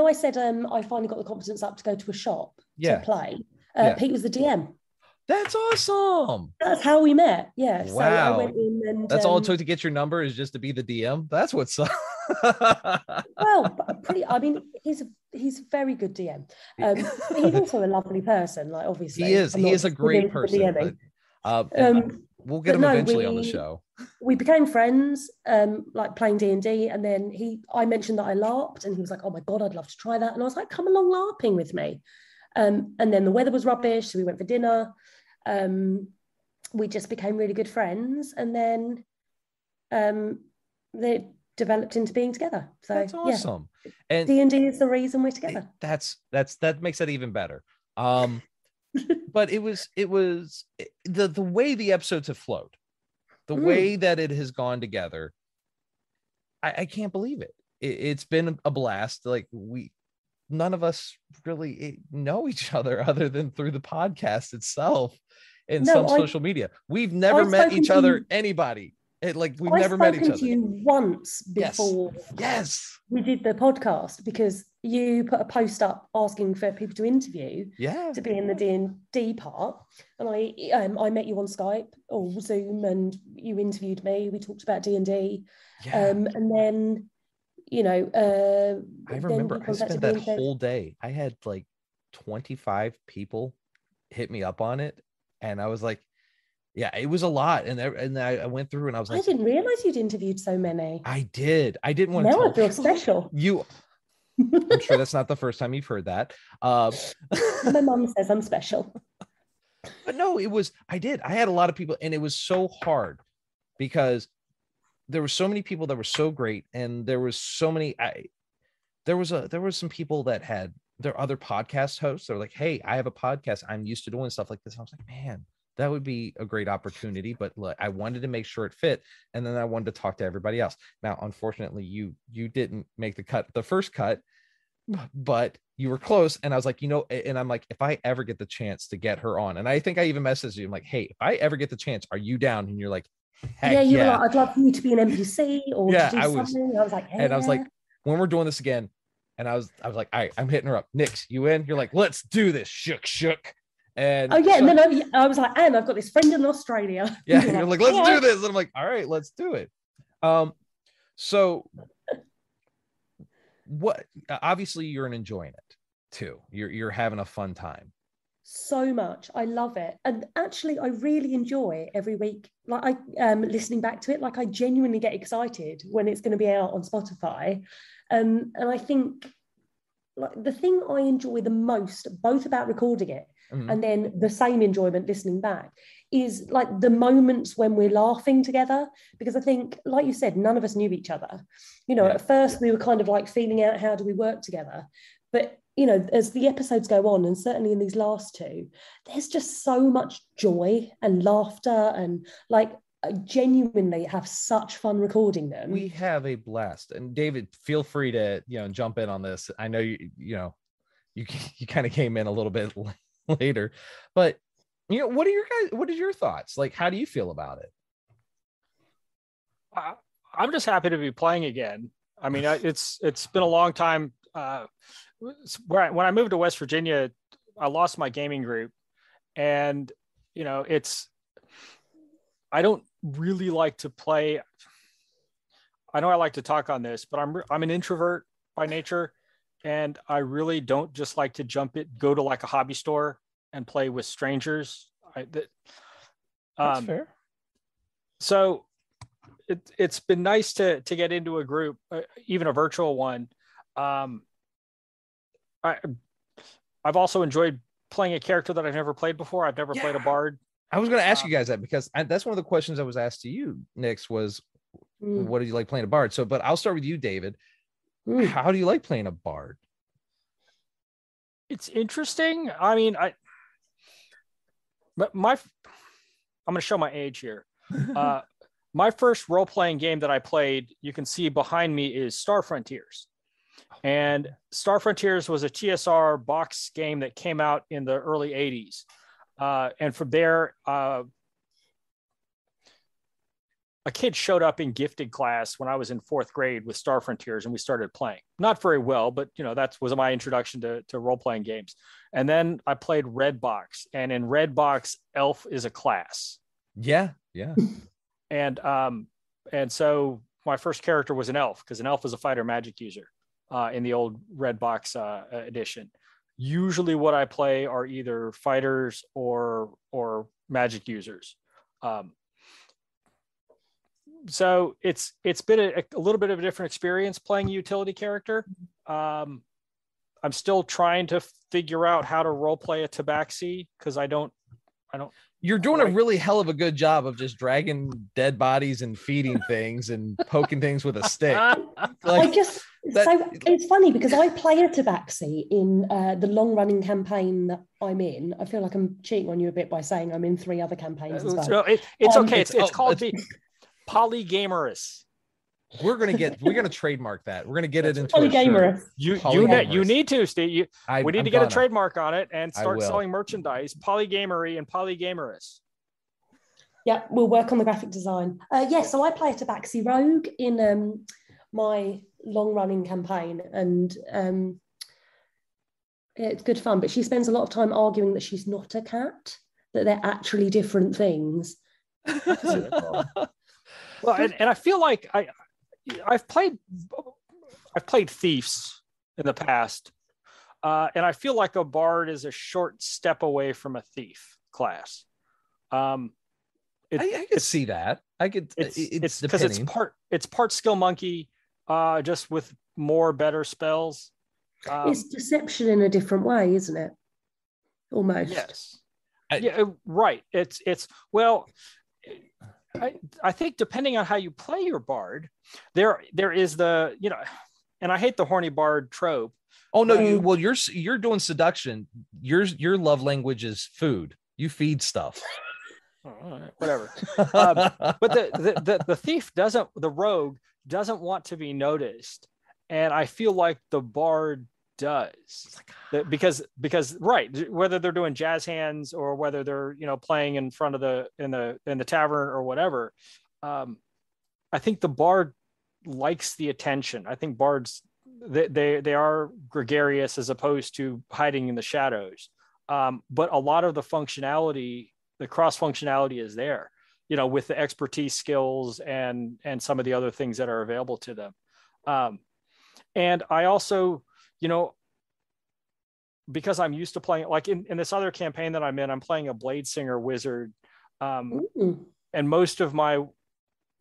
I said I finally got the confidence up to go to a shop to play. Pete was the DM. That's awesome. That's how we met. Yeah. Wow. So I went in and that's all it took to get your number is just to be the DM. That's what's up. Well, he's a very good DM. He's also a lovely person. Like obviously, he is a great person. We'll get him eventually on the show. We became friends, like playing D&D, and then I mentioned that I LARPed, and he was like, "Oh my god, I'd love to try that." And I was like, "Come along LARPing with me." And then the weather was rubbish, so we went for dinner. We just became really good friends, and then they developed into being together. So that's awesome. And D&D is the reason we're together. That makes it even better. But it was the way the episodes have flowed, the way that it has gone together. I can't believe it. It's been a blast. Like none of us really know each other other than through the podcast itself and some social media. We've never met each other. Anybody. We've never met each other. I've spoken to you once before. Yes. We did the podcast because you put a post up asking for people to interview to be in the D&D part. And I met you on Skype or Zoom and you interviewed me. We talked about D&D. Yeah. And then, I remember I spent that whole day. I had 25 people hit me up on it. And I was like, yeah, it was a lot. And I went through and I was like, I didn't realize you'd interviewed so many. I did. I didn't want to. Now I feel special. I'm sure that's not the first time you've heard that. My mom says I'm special. But no, I had a lot of people and it was so hard because there were so many people that were so great. And there was so many, there was some people that had their other podcast hosts. They're like, hey, I have a podcast. I'm used to doing stuff like this. I was like, man, that would be a great opportunity, but I wanted to make sure it fit. And then I wanted to talk to everybody else. Now, unfortunately, you didn't make the first cut, but you were close. And I was like, and I'm like, if I ever get the chance to get her on, and I think I even messaged you, I'm like, hey, if I ever get the chance, are you down? And you're like, heck you were like, I'd love you to be an NPC or to do something. I was like, hey, and I was like, when we're doing this again, and I was like, all right, I'm hitting her up. Nix, you in? You're like, let's do this. Shook. And oh yeah, and then I was like, and I've got this friend in Australia. Yeah, you're like, let's do this. And I'm like, all right, let's do it. So what? Obviously, you're enjoying it too. You're having a fun time. So much. I love it. And actually, I really enjoy every week. Like I listening back to it, like I genuinely get excited when it's going to be out on Spotify. And I think like the thing I enjoy the most, both about recording it and then the same enjoyment listening back, is like the moments when we're laughing together. Because I think, like you said, none of us knew each other. You know, at first we were kind of like feeling out how do we work together. But you know, as the episodes go on, and certainly in these last two, there's just so much joy and laughter, and like I genuinely have such fun recording them. We have a blast. And David, feel free to jump in on this. I know you kind of came in a little bit later, but what are your thoughts? Like, how do you feel about it? I'm just happy to be playing again. I mean, it's been a long time. When I moved to West Virginia, I lost my gaming group, and I don't really like to play. I know I like to talk on this, but I'm an introvert by nature, and I really don't just like to go to like a hobby store and play with strangers. That's fair. So it's been nice to get into a group, even a virtual one. I've also enjoyed playing a character that I've never played before. I've never played a bard. I was going to ask you guys that because that's one of the questions I was asked to you, Nix, was what did you like playing a bard? So, but I'll start with you, David. How do you like playing a bard? It's interesting. I mean, I'm going to show my age here. My first role-playing game that I played, you can see behind me, is Star Frontiers. And Star Frontiers was a TSR box game that came out in the early 80s. And from there, a kid showed up in gifted class when I was in 4th grade with Star Frontiers, and we started playing. Not very well, but that was my introduction to role-playing games. And then I played Red Box, and in Red Box, Elf is a class. Yeah. And so my first character was an elf, because an elf is a fighter magic user in the old Red Box edition. Usually what I play are either fighters or magic users. So it's been a little bit of a different experience playing a utility character. I'm still trying to figure out how to role play a tabaxi, because I don't. You're doing a really hell of a good job of just dragging dead bodies and feeding things and poking things with a stick. It's funny because I play a tabaxi in the long-running campaign that I'm in. I feel like I'm cheating on you a bit by saying I'm in 3 other campaigns as well. No, it's okay. It's called the Polygamorous. We're gonna trademark that. We're gonna get it into Polygamorous. You need to, Steve. We need to get a trademark on it and start selling merchandise. Polygamery and Polygamorous. Yeah, we'll work on the graphic design. So I play a tabaxi rogue in my long-running campaign, and it's good fun. But she spends a lot of time arguing that she's not a cat, that they're actually different things. Well, and I feel like I've played thieves in the past, and I feel like a bard is a short step away from a thief class. I could see that. It's because it's part skill monkey, just with better spells. It's deception in a different way, isn't it? Almost. Yes. Right. I think depending on how you play your bard, there is the, and I hate the horny bard trope. Oh no, you're doing seduction. Your love language is food. You feed stuff. Whatever. But the thief the rogue doesn't want to be noticed, and I feel like the bard does, because right, whether they're doing jazz hands or whether they're playing in front of in the tavern or whatever, I think the bard likes the attention. I think bards, they are gregarious as opposed to hiding in the shadows. But a lot of the functionality, the cross functionality is there, you know, with the expertise skills and some of the other things that are available to them. And I also, you know, because I'm used to playing, like in this other campaign that I'm in, I'm playing a Blade Singer wizard. And most of my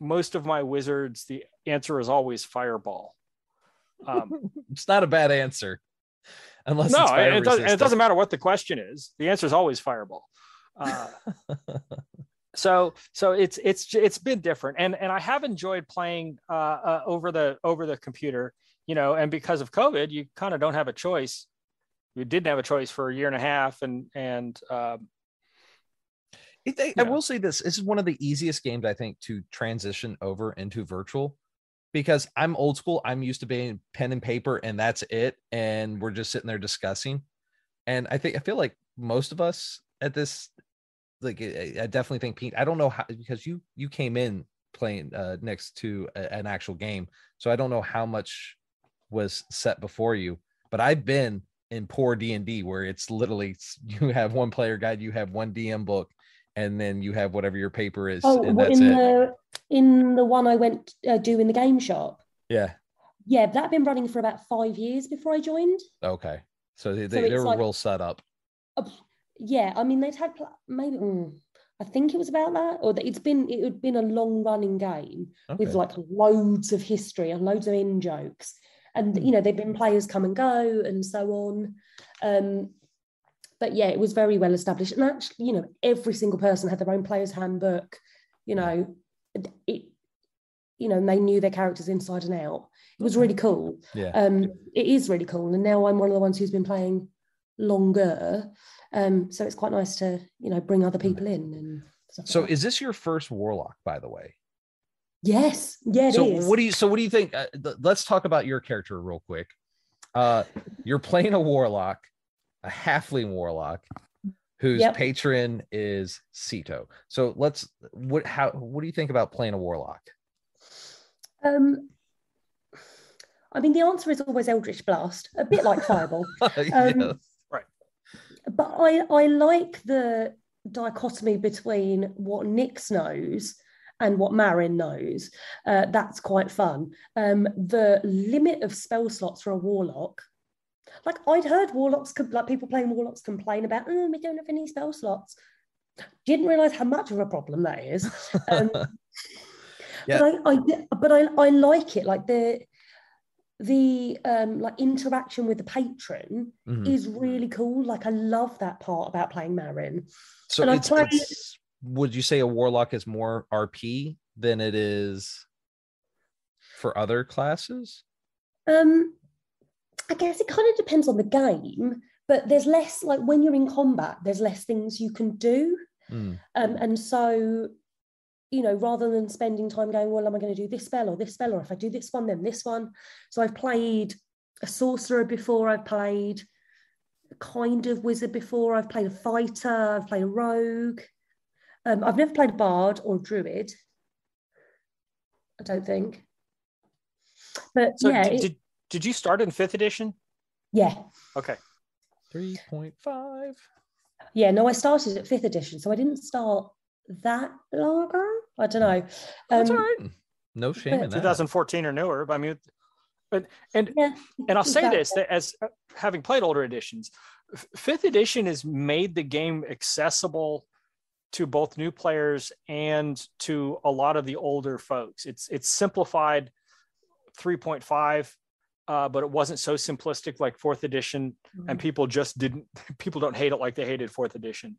wizards, the answer is always Fireball. It's not a bad answer. Unless no, it's fire it doesn't matter what the question is. The answer is always Fireball. So it's been different, and I have enjoyed playing over the computer, you know. And because of COVID, you kind of don't have a choice. You didn't have a choice for a year and a half, I will say this is one of the easiest games, I think, to transition over into virtual, because I'm old school. I'm used to being pen and paper and that's it. And we're just sitting there discussing. And I feel like most of us at this, like, I definitely think, Pete, I don't know how, because you came in playing next to an actual game. So I don't know how much was set before you, but I've been in poor D&D where it's literally, you have one player guide, you have one DM book, and then you have whatever your paper is, and that's in the one I went do in the game shop. Yeah, that had been running for about 5 years before I joined. Okay, so they were like, real set up. Yeah, I mean, they'd had maybe I think it was about that, or that it had been a long running game with like loads of history and loads of in jokes, and you know, there'd been players come and go and so on. But yeah, it was very well established, and actually, you know, every single person had their own player's handbook. You know, and they knew their characters inside and out. It was really cool. Yeah, it is really cool. And now I'm one of the ones who's been playing longer, so it's quite nice to, you know, bring other people in and stuff. So, is this your first warlock, by the way? Yes. Yeah. It is. What do you think? Let's talk about your character real quick. You're playing a warlock, a halfling warlock, whose patron is Cito. So what do you think about playing a warlock? I mean, the answer is always Eldritch Blast, a bit like Fireball. Yes. Right. But I like the dichotomy between what Nyx knows and what Marin knows. That's quite fun. The limit of spell slots for a warlock, like I'd heard people playing warlocks complain about, we don't have any spell slots. Didn't realize how much of a problem that is. But I like it. Like the like interaction with the patron is really cool. Like I love that part about playing Marin. So would you say a warlock is more RP than it is for other classes? I guess it kind of depends on the game, but there's less, like when you're in combat, there's less things you can do. And so, you know, rather than spending time going, well, am I going to do this spell, or if I do this one, then this one. So I've played a sorcerer before, I've played a kind of wizard before, I've played a fighter, I've played a rogue. I've never played a bard or a druid, I don't think. But so yeah. Did you start in 5th edition? Yeah. Okay. 3.5. Yeah, no, I started at 5th edition, so I didn't start that long ago. I don't know. That's all right. No shame in that. 2014 or newer. I mean, and I'll say this, that as having played older editions, 5th edition has made the game accessible to both new players and to a lot of the older folks. It's simplified 3.5. But it wasn't so simplistic like 4th edition, and people don't hate it like they hated 4th edition.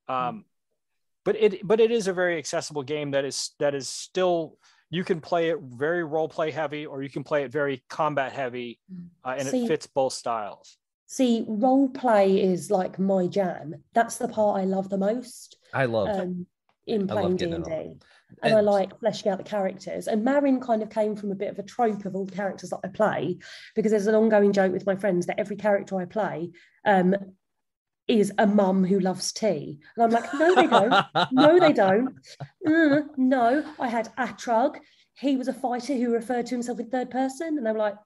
But it is a very accessible game that is still, you can play it very role play heavy, or you can play it very combat heavy, and it fits both styles. See, role play is like my jam. That's the part I love the most. I love in playing D&D. And I like fleshing out the characters. And Marin kind of came from a bit of a trope of all the characters that I play, because there's an ongoing joke with my friends that every character I play is a mum who loves tea. And I'm like, no, they don't. No, they don't. No, I had Atrug. He was a fighter who referred to himself in third person. And they were like,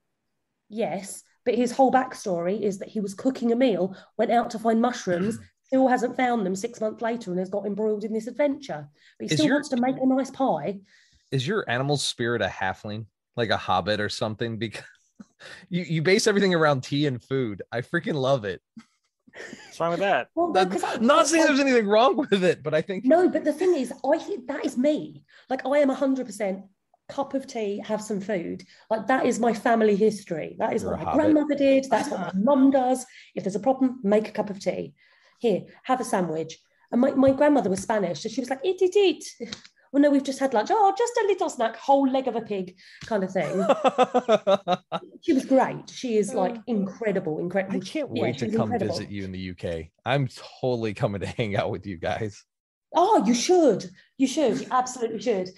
yes, But his whole backstory is that he was cooking a meal, went out to find mushrooms, still hasn't found them 6 months later, and has got embroiled in this adventure. But he still wants to make a nice pie. Is your animal spirit a halfling, like a hobbit or something? Because you base everything around tea and food. I freaking love it. What's wrong with that? Well, I'm not saying there's anything wrong with it, but I think no. But the thing is, I think that is me. Like, I am 100% cup of tea, have some food. Like, that is my family history. That is what my grandmother did. That's what my mum does. If there's a problem, make a cup of tea. Here, have a sandwich. And my grandmother was Spanish, so she was like, eat. Well, no, we've just had lunch. Oh, just a little snack, whole leg of a pig kind of thing. She was great. She is like incredible. I can't wait to come visit you in the UK. I'm totally coming to hang out with you guys. Oh, you should. You absolutely should.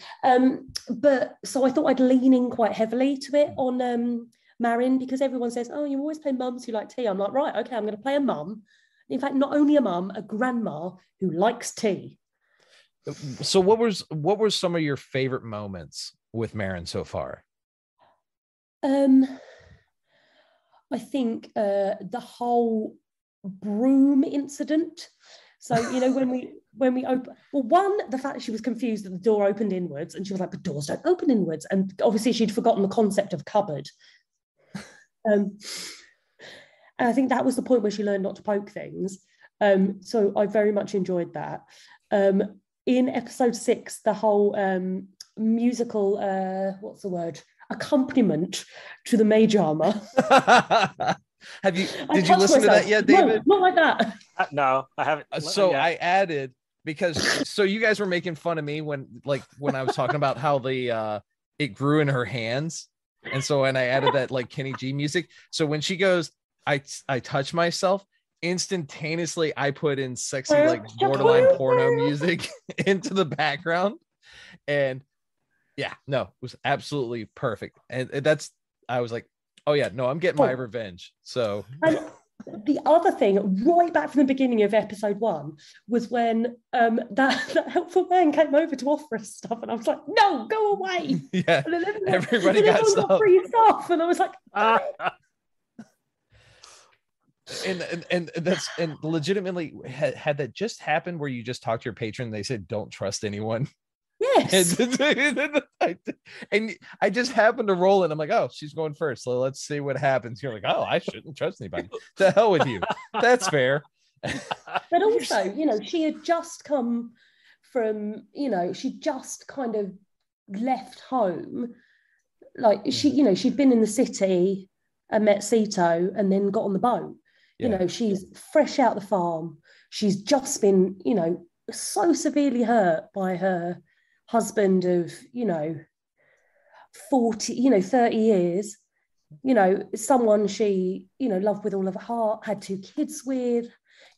But so I thought I'd lean in quite heavily to it on Marin, because everyone says, oh, you always play mums who like tea. I'm like, right, okay, I'm going to play a mum. In fact, not only a mum, a grandma who likes tea. So what were some of your favorite moments with Marin so far? I think the whole broom incident. So, when we open, well, one, the fact that she was confused that the door opened inwards, and she was like, but doors don't open inwards. And obviously she'd forgotten the concept of cupboard. And I think that was the point where she learned not to poke things. So I very much enjoyed that. In episode 6, the whole musical, what's the word? Accompaniment to the mage armor. Did you listen to that yet, David? No, not like that. No, I haven't. So I added, because so you guys were making fun of me when I was talking about how it grew in her hands. And so when I added that like Kenny G music, so when she goes, I touch myself, instantaneously I put in sexy like borderline porno music into the background. And yeah, no, it was absolutely perfect. And I was like, oh yeah, no, I'm getting my revenge. So and the other thing, right back from the beginning of episode 1, was when that helpful man came over to offer us stuff, and I was like, no, go away. Yeah, and then everybody got stuff. Free stuff, and I was like, and that's legitimately had that just happened where you just talked to your patron and they said don't trust anyone. Yes. And I just happened to roll in. I'm like, oh, she's going first, so let's see what happens. You're like, oh, I shouldn't trust anybody. To hell with you. That's fair. But also, she had just come from, she just kind of left home. Like she'd been in the city and met Sito and then got on the boat. Yeah. She's fresh out the farm. She's just been, so severely hurt by her husband of 30 years, someone she loved with all of her heart, had 2 kids with,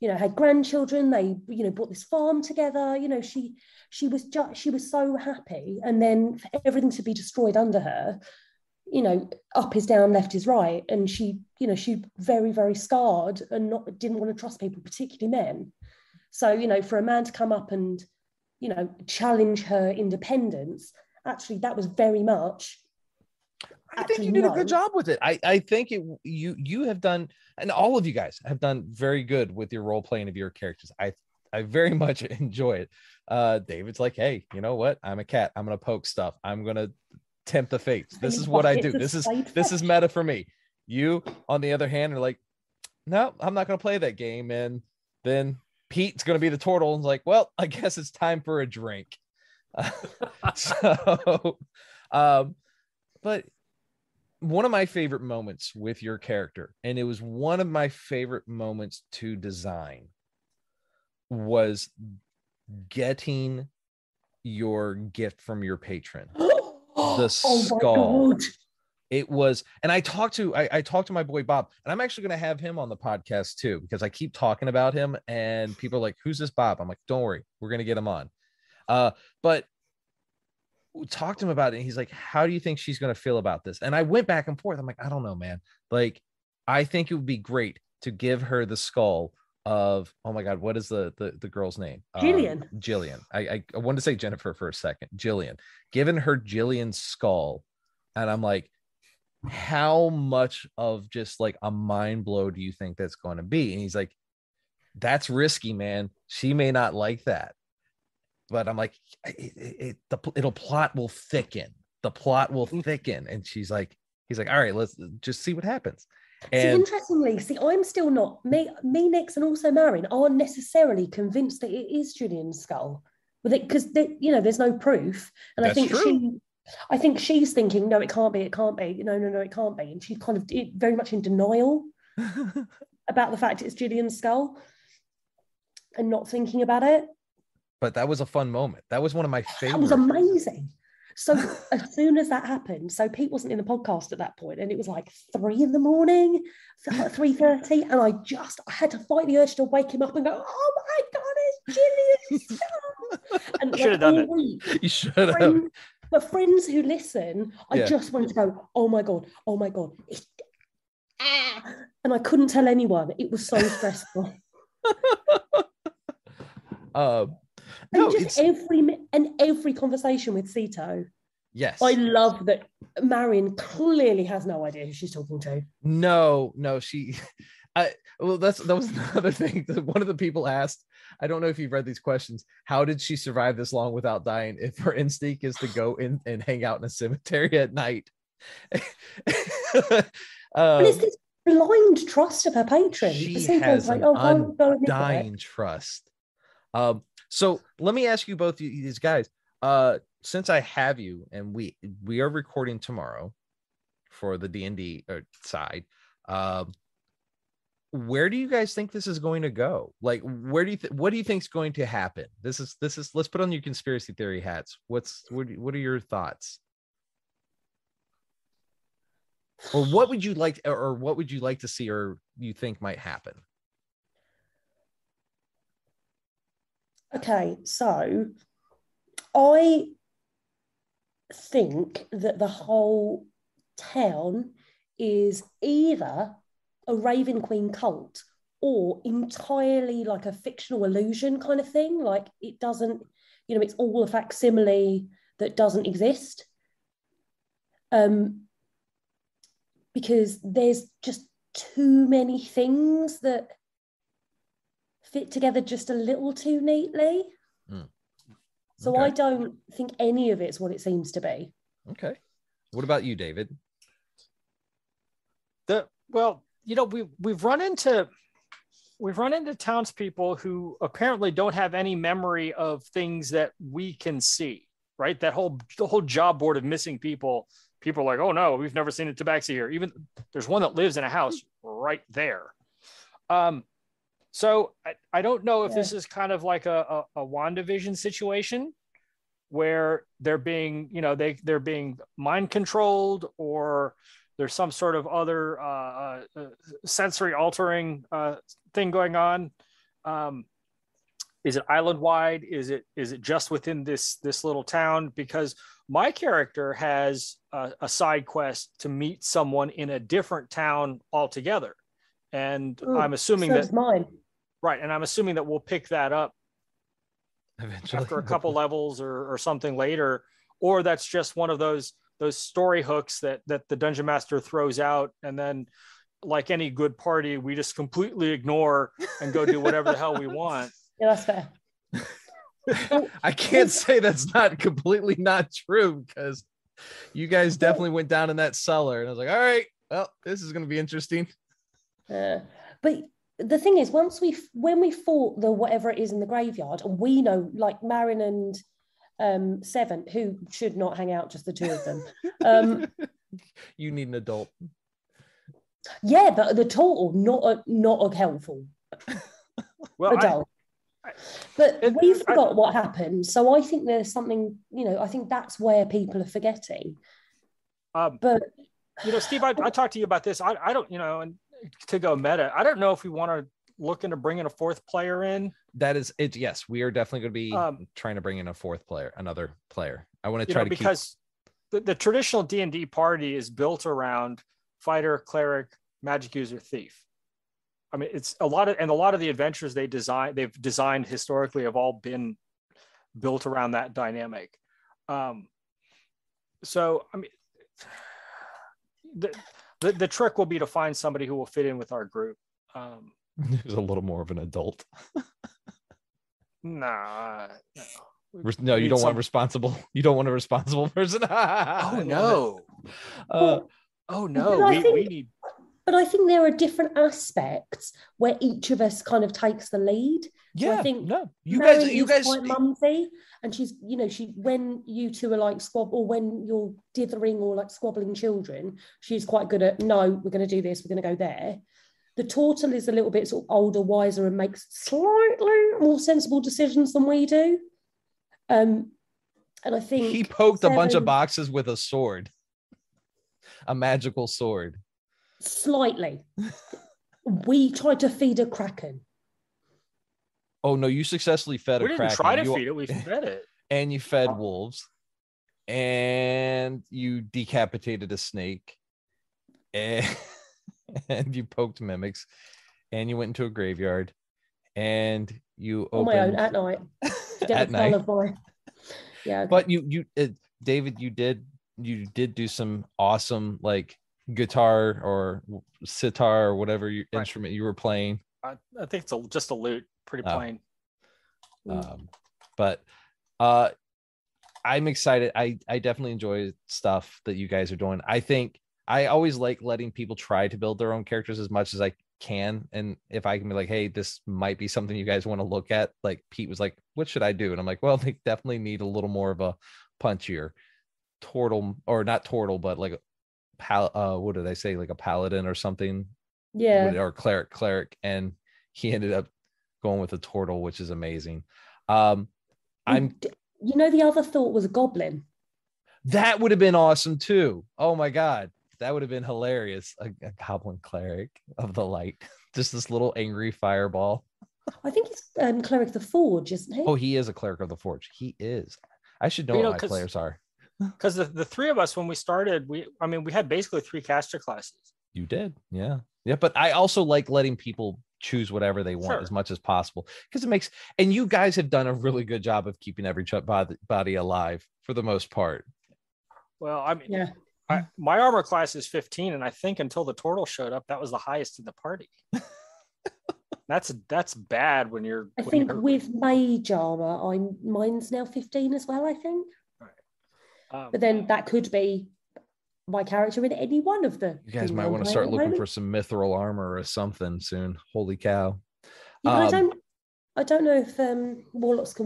had grandchildren, they bought this farm together, she was so happy, and then for everything to be destroyed under her, up is down, left is right, and she very, very scarred and didn't want to trust people, particularly men. So for a man to come up and challenge her independence, actually that was very much. I think you did a good job with it. I think you have done, and all of you guys have done very good with your role playing of your characters. I very much enjoy it. David's like, hey, you know what? I'm a cat. I'm gonna poke stuff. I'm gonna tempt the fates. This is what I do. This is meta for me. You, on the other hand, are like, no, I'm not gonna play that game. And then Pete's going to be the turtle and like, well, I guess it's time for a drink. But one of my favorite moments with your character, and it was one of my favorite moments to design, was getting your gift from your patron. The skull. It was, and I talked to my boy Bob, and I'm actually going to have him on the podcast too, because I keep talking about him and people are like, who's this Bob? I'm like, don't worry, we're going to get him on. But we talked to him about it, and he's like, how do you think she's going to feel about this? And I went back and forth. I'm like, I don't know, man. Like, I think it would be great to give her the skull of, oh my God, what is the girl's name? Jillian. I wanted to say Jennifer for a second. Jillian. Giving her Jillian's skull. And I'm like, how much of just like a mind blow do you think that's going to be? And he's like, that's risky, man. She may not like that. But I'm like, it'll plot will thicken. The plot will thicken. And he's like, all right, let's just see what happens. And interestingly, I'm still not, me, Nix, and also Marin aren't necessarily convinced that it is Julian's skull. Because there's no proof. And I think she's thinking, no, it can't be, it can't be. No, it can't be. And she's kind of very much in denial about the fact it's Julian's skull and not thinking about it. But that was a fun moment. That was one of my favorites. That was amazing. So as soon as that happened, so Pete wasn't in the podcast at that point, and it was like 3 a.m, 3:30, and I had to fight the urge to wake him up and go, oh my God, it's Julian's skull. And should have done it. You should have. But friends who listen, I just wanted to go, oh my God. And I couldn't tell anyone. It was so stressful. Every conversation with Sito. Yes. I love that Marion clearly has no idea who she's talking to. No, she that was another thing that one of the people asked. I don't know if you've read these questions. How did she survive this long without dying if her instinct is to go in and hang out in a cemetery at night? And it's this blind trust of her patron. She has an undying trust. So let me ask you both these guys, since I have you and we are recording tomorrow for the D&D side, where do you guys think this is going to go? Like, what do you think is going to happen? This is, let's put on your conspiracy theory hats. What are your thoughts? Or what would you like to see, or you think might happen? Okay, so I think that the whole town is either a Raven Queen cult or entirely like a fictional illusion kind of thing. Like it doesn't, it's all a facsimile that doesn't exist. Because there's just too many things that fit together just a little too neatly. So I don't think any of it's what it seems to be. Okay. What about you, David? We've run into townspeople who apparently don't have any memory of things that we can see, right? The whole job board of missing people are like, oh no, we've never seen a tabaxi here. Even there's one that lives in a house right there. So I don't know if this is kind of like a WandaVision situation where they're being, they're being mind controlled, or there's some sort of other sensory altering thing going on. Is it island wide? Is it just within this little town? Because my character has a side quest to meet someone in a different town altogether. And I'm assuming so that mine. Right. And I'm assuming that we'll pick that up eventually after a couple levels or something later, or that's just one of those story hooks that the dungeon master throws out. And then like any good party, we just completely ignore and go do whatever the hell we want. Yeah, that's fair. I can't say that's not completely not true, because you guys definitely went down in that cellar and I was like, all right, well, this is going to be interesting. But the thing is, when we fought the whatever it is in the graveyard, and we know like Marin and Seven, who should not hang out, just the two of them. You need an adult. Yeah, but the total not a helpful adult. But we forgot what happened, so I think there's something. I think that's where people are forgetting. But Steve, I talked to you about this. I don't, and to go meta, I don't know if we want to look into bringing a fourth player in. That is it. Yes, we are definitely going to be trying to bring in another player. I want to try to because the traditional D&D party is built around fighter, cleric, magic user, thief. I mean, it's a lot of the adventures they've designed historically have all been built around that dynamic. So, I mean, the trick will be to find somebody who will fit in with our group. Who's a little more of an adult. No. No, you don't want responsible. You don't want a responsible person. Oh no. Oh no. We need. But I think there are different aspects where each of us kind of takes the lead. Yeah, so I think you guys quite mumsy, and she's, she when you two are like or when you're dithering or like squabbling children, she's quite good at, no, we're going to do this, we're going to go there. The turtle is a little bit sort of older, wiser, and makes slightly more sensible decisions than we do. And I think he poked a bunch of boxes with a sword, a magical sword. Slightly. We tried to feed a kraken. Oh no, you successfully fed a kraken. We didn't try to feed it, we fed it. And you fed wolves. And you decapitated a snake. And you poked mimics. And you went into a graveyard. And you opened... on my own at night. At night. Yeah. Okay. But you David, you did do some awesome like guitar or sitar or whatever instrument you were playing. I think it's just a lute, pretty plain. But I'm excited. I definitely enjoy stuff that you guys are doing. I think I always like letting people try to build their own characters as much as I can. And if I can be like, hey, this might be something you guys want to look at. Like Pete was like, what should I do? And I'm like, well, they definitely need a little more of a punchier turtle, or not turtle, but like what did I say? Like a paladin or something. Yeah. Or cleric. And he ended up going with a turtle, which is amazing. The other thought was a goblin. That would have been awesome too. Oh my God. That would have been hilarious. A goblin cleric of the light. Just this little angry fireball. I think he's cleric of the forge, isn't he? Oh, he is a cleric of the forge. He is. I should know what my players are. Because the three of us, when we started, we had basically 3 caster classes. You did. Yeah. Yeah. But I also like letting people choose whatever they want as much as possible, because it makes, and you guys have done a really good job of keeping every body alive for the most part. Well, I mean, yeah. My armor class is 15, and I think until the turtle showed up, that was the highest in the party. That's bad when you're. I think with mage armor, mine's now 15 as well. I think. Right. But then that could be my character in any one of the. You guys might want to start looking for some mithril armor or something soon. Holy cow! Yeah, I don't know if warlocks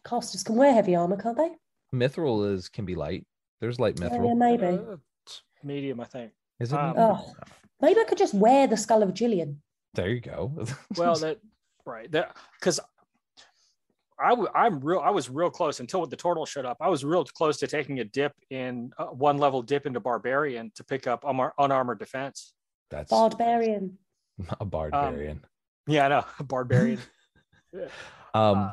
casters can wear heavy armor, can't they? Mithril can be light. There's light mithril. Yeah, maybe. Medium, I think. Is it? Maybe I could just wear the skull of Gillian. There you go. Well, because I was real close until the turtle showed up. I was real close to taking a dip in one level dip into barbarian to pick up unarmored defense. That's barbarian. A barbarian. Yeah, I know, a barbarian. Yeah,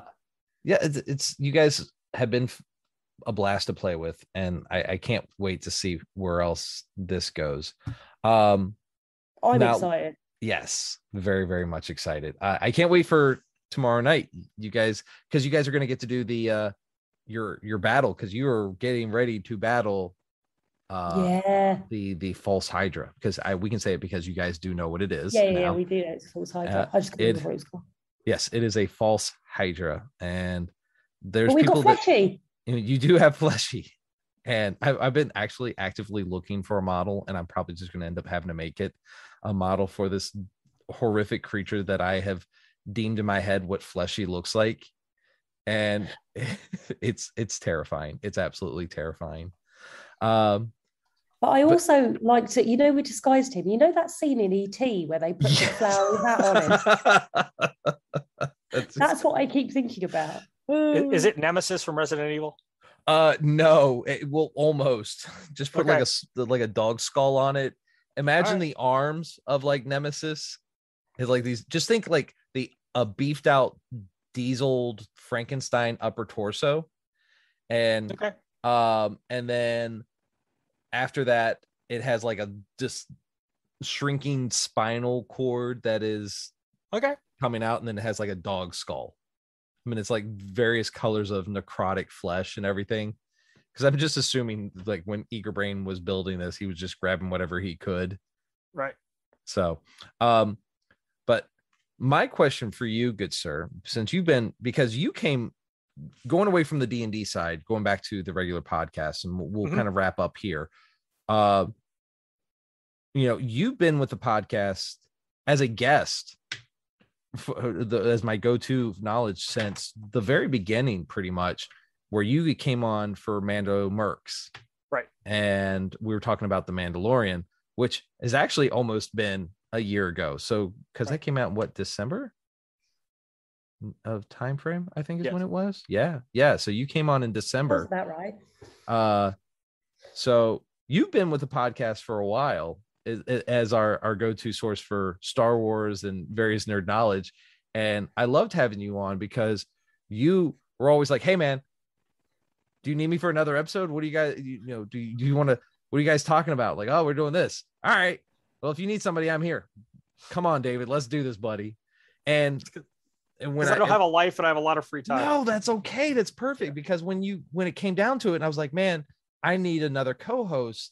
it's you guys have been a blast to play with, and I can't wait to see where else this goes. I'm excited. Yes, very, very much excited. I can't wait for tomorrow night, you guys, because you guys are going to get to do the your battle, because you are getting ready to battle the false hydra, because we can say it because you guys do know what it is. Yeah, we do know it's false hydra. I just couldn't remember what it's called. Yes, it is a false hydra, and there's we people got Fleshy. You do have Fleshy, and I've been actually actively looking for a model, and I'm probably just going to end up having to make it a model for this horrific creature that I have deemed in my head what Fleshy looks like, and it's terrifying. It's absolutely terrifying. But I also liked it. We disguised him. That scene in E.T. where they put the flowery hat on him. That's what I keep thinking about. Is it Nemesis from Resident Evil? No, it will almost just put like a dog skull on it. Imagine the arms of like Nemesis is like these. Just think like a beefed out dieseled Frankenstein upper torso, and and then after that it has like a just shrinking spinal cord that is coming out, and then it has like a dog skull. I mean, it's like various colors of necrotic flesh and everything. because I'm just assuming like when Eager Brain was building this, he was just grabbing whatever he could. Right. So, but my question for you, good sir, since because you came going away from the D&D side, going back to the regular podcast, and we'll kind of wrap up here. You've been with the podcast as a guest as my go-to knowledge since the very beginning, pretty much, where you came on for Mando Mercs. Right. And we were talking about The Mandalorian, which has actually almost been a year ago. So, because that came out in December of time frame, I think is when it was. Yeah. So you came on in December. That's about right. So you've been with the podcast for a while as our go-to source for Star Wars and various nerd knowledge. And I loved having you on because you were always like, hey man, do you need me for another episode? What do you guys, do you want to, what are you guys talking about? Like, oh, we're doing this. All right. Well, if you need somebody, I'm here. Come on, David, let's do this, buddy. And when I don't have a life and I have a lot of free time. No, that's okay. That's perfect. Because when it came down to it, and I was like, man, I need another co-host.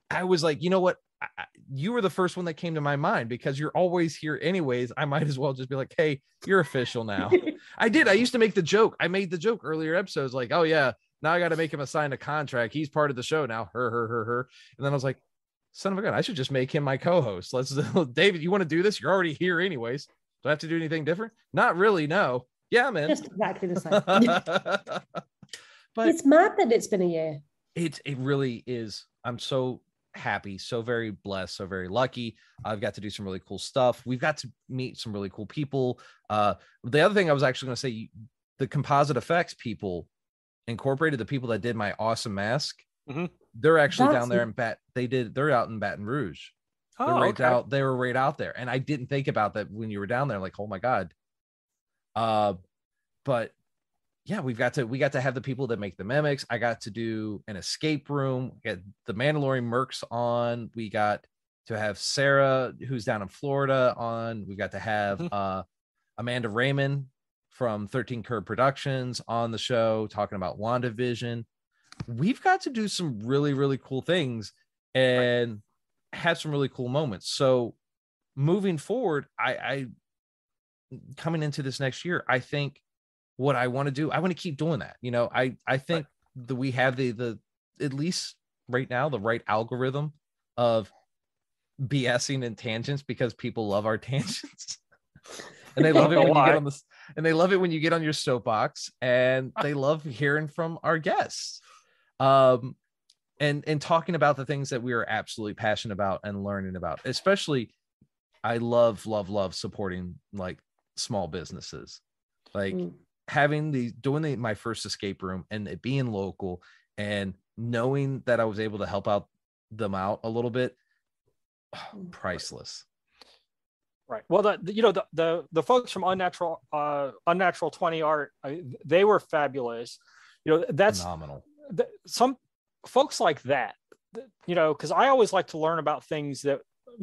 I was like, you know what? You were the first one that came to my mind because you're always here anyways. I might as well just be like, hey, you're official now. I used to make the joke. I made the joke earlier episodes like, oh yeah, now I got to make him sign a contract. He's part of the show now. Her. And then I was like, son of a gun, I should just make him my co-host. David, you want to do this? You're already here anyways. Do I have to do anything different? Not really. No. Yeah, man. Just exactly the same. But it's mad that it's been a year. It really is. I'm so happy, so very blessed, so very lucky. I've got to do some really cool stuff. We've got to meet some really cool people. The other thing I was actually going to say, the composite effects people incorporated, the people that did my awesome mask. Mm-hmm. They're actually down there in they're out in Baton Rouge. They were right out there. And I didn't think about that when you were down there. Like, oh my God. But yeah, we got to have the people that make the mimics. I got to do an escape room, get the Mandalorian Mercs on. We got to have Sarah, who's down in Florida, on. We got to have Amanda Raymond from 13 Curb Productions on the show talking about WandaVision. We've got to do some really, really cool things and have some really cool moments. So moving forward, I coming into this next year, I think what I want to do, I want to keep doing that. I think that we have the at least right now, the right algorithm of BSing and tangents because people love our tangents. And they love it when you get on and they love it when you get on your soapbox, and they love hearing from our guests. And talking about the things that we are absolutely passionate about and learning about. Especially, I love supporting like small businesses, like doing my first escape room and it being local and knowing that I was able to help out them out a little bit. Priceless. Right. Well, the folks from Unnatural 20 Art, they were fabulous. That's phenomenal. Some folks like that, because I always like to learn about things that,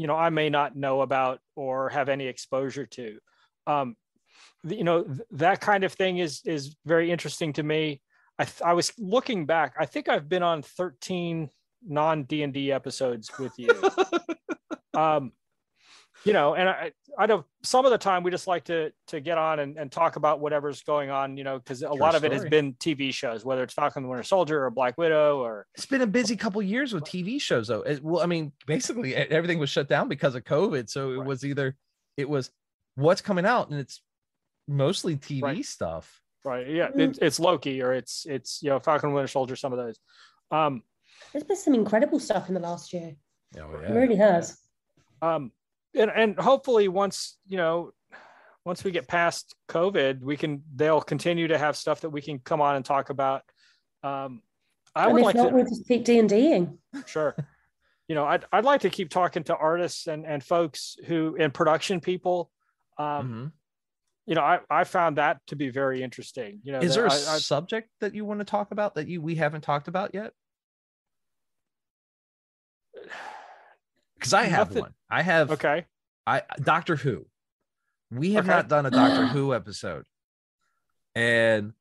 I may not know about or have any exposure to. That kind of thing is very interesting to me. I was looking back. I think I've been on 13 non-D&D episodes with you. And I know some of the time we just like to get on and talk about whatever's going on, because a lot of it has been TV shows, whether it's Falcon the Winter Soldier or Black Widow, or it's been a busy couple years with TV shows though. Basically everything was shut down because of COVID. So it was what's coming out, and it's mostly TV stuff. Right. Yeah. It's Loki, or it's Falcon and Winter Soldier, some of those. There's been some incredible stuff in the last year. Oh, yeah. It really has. And hopefully once we get past COVID, they'll continue to have stuff that we can come on and talk about. We'll just keep D&Ding. Sure. I'd like to keep talking to artists and folks and production people. I found that to be very interesting. Is there a subject that you want to talk about that we haven't talked about yet? Because I have one. I have. Okay. Doctor Who. We have not done a Doctor Who episode, and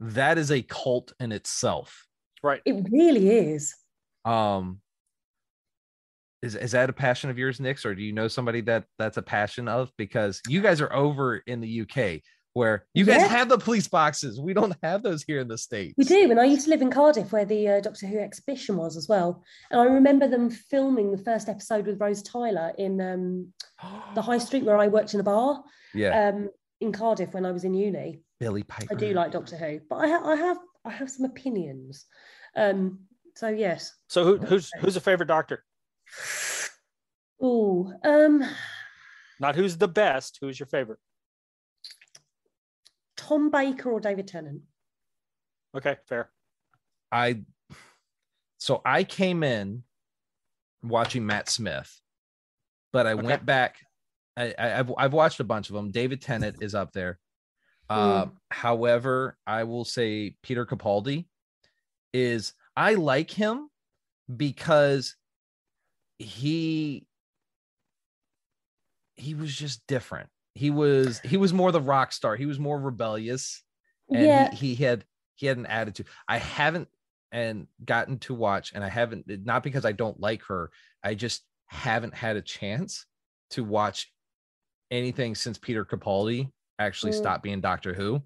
that is a cult in itself. Right. It really is. Um, is that a passion of yours, Nix, or do you know somebody that's a passion of? Because you guys are over in the UK where you guys have the police boxes. We don't have those here in the States. We do. And I used to live in Cardiff where the Doctor Who exhibition was as well. And I remember them filming the first episode with Rose Tyler in the high street where I worked in a bar. Yeah. In Cardiff when I was in uni. Billy Piper. I do like Doctor Who, but I have some opinions. So yes. So who's a favorite Doctor? Oh, not who's the best. Who's your favorite? Tom Baker or David Tennant? Okay, fair. I came in watching Matt Smith, but I went back. I've watched a bunch of them. David Tennant is up there. However, I will say Peter Capaldi I like him because he was just different. He was more the rock star. He was more rebellious, and he had an attitude. I haven't gotten to watch, and I haven't, not because I don't like her. I just haven't had a chance to watch anything since Peter Capaldi actually stopped being Doctor Who.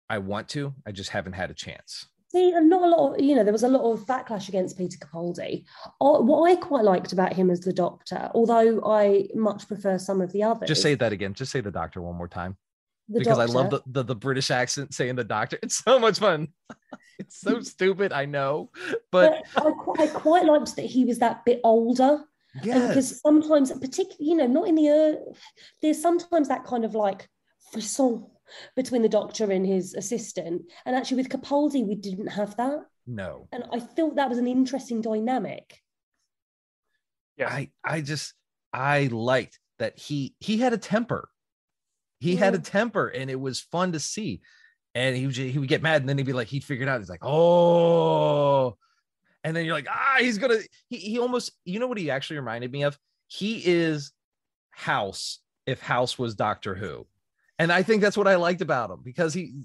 I want to. I just haven't had a chance. See, and not a lot of, there was a lot of backlash against Peter Capaldi. What I quite liked about him as the Doctor, although I much prefer some of the others. Just say that again. Just say the Doctor one more time. Because Doctor. I love the British accent saying the Doctor. It's so much fun. It's so stupid, I know. But I quite liked that he was that bit older. Yeah. Because sometimes, particularly, not in the there's sometimes that kind of like frisson between the Doctor and his assistant. And actually with Capaldi, we didn't have that. No. And I thought that was an interesting dynamic. Yeah. I liked that he had a temper. He had a temper, and it was fun to see. And he would get mad, and then he'd be like, he'd figure it out. He's like, oh. And then you're like, he's gonna, he almost, you know what he actually reminded me of? He is House if House was Doctor Who. And I think that's what I liked about him, because he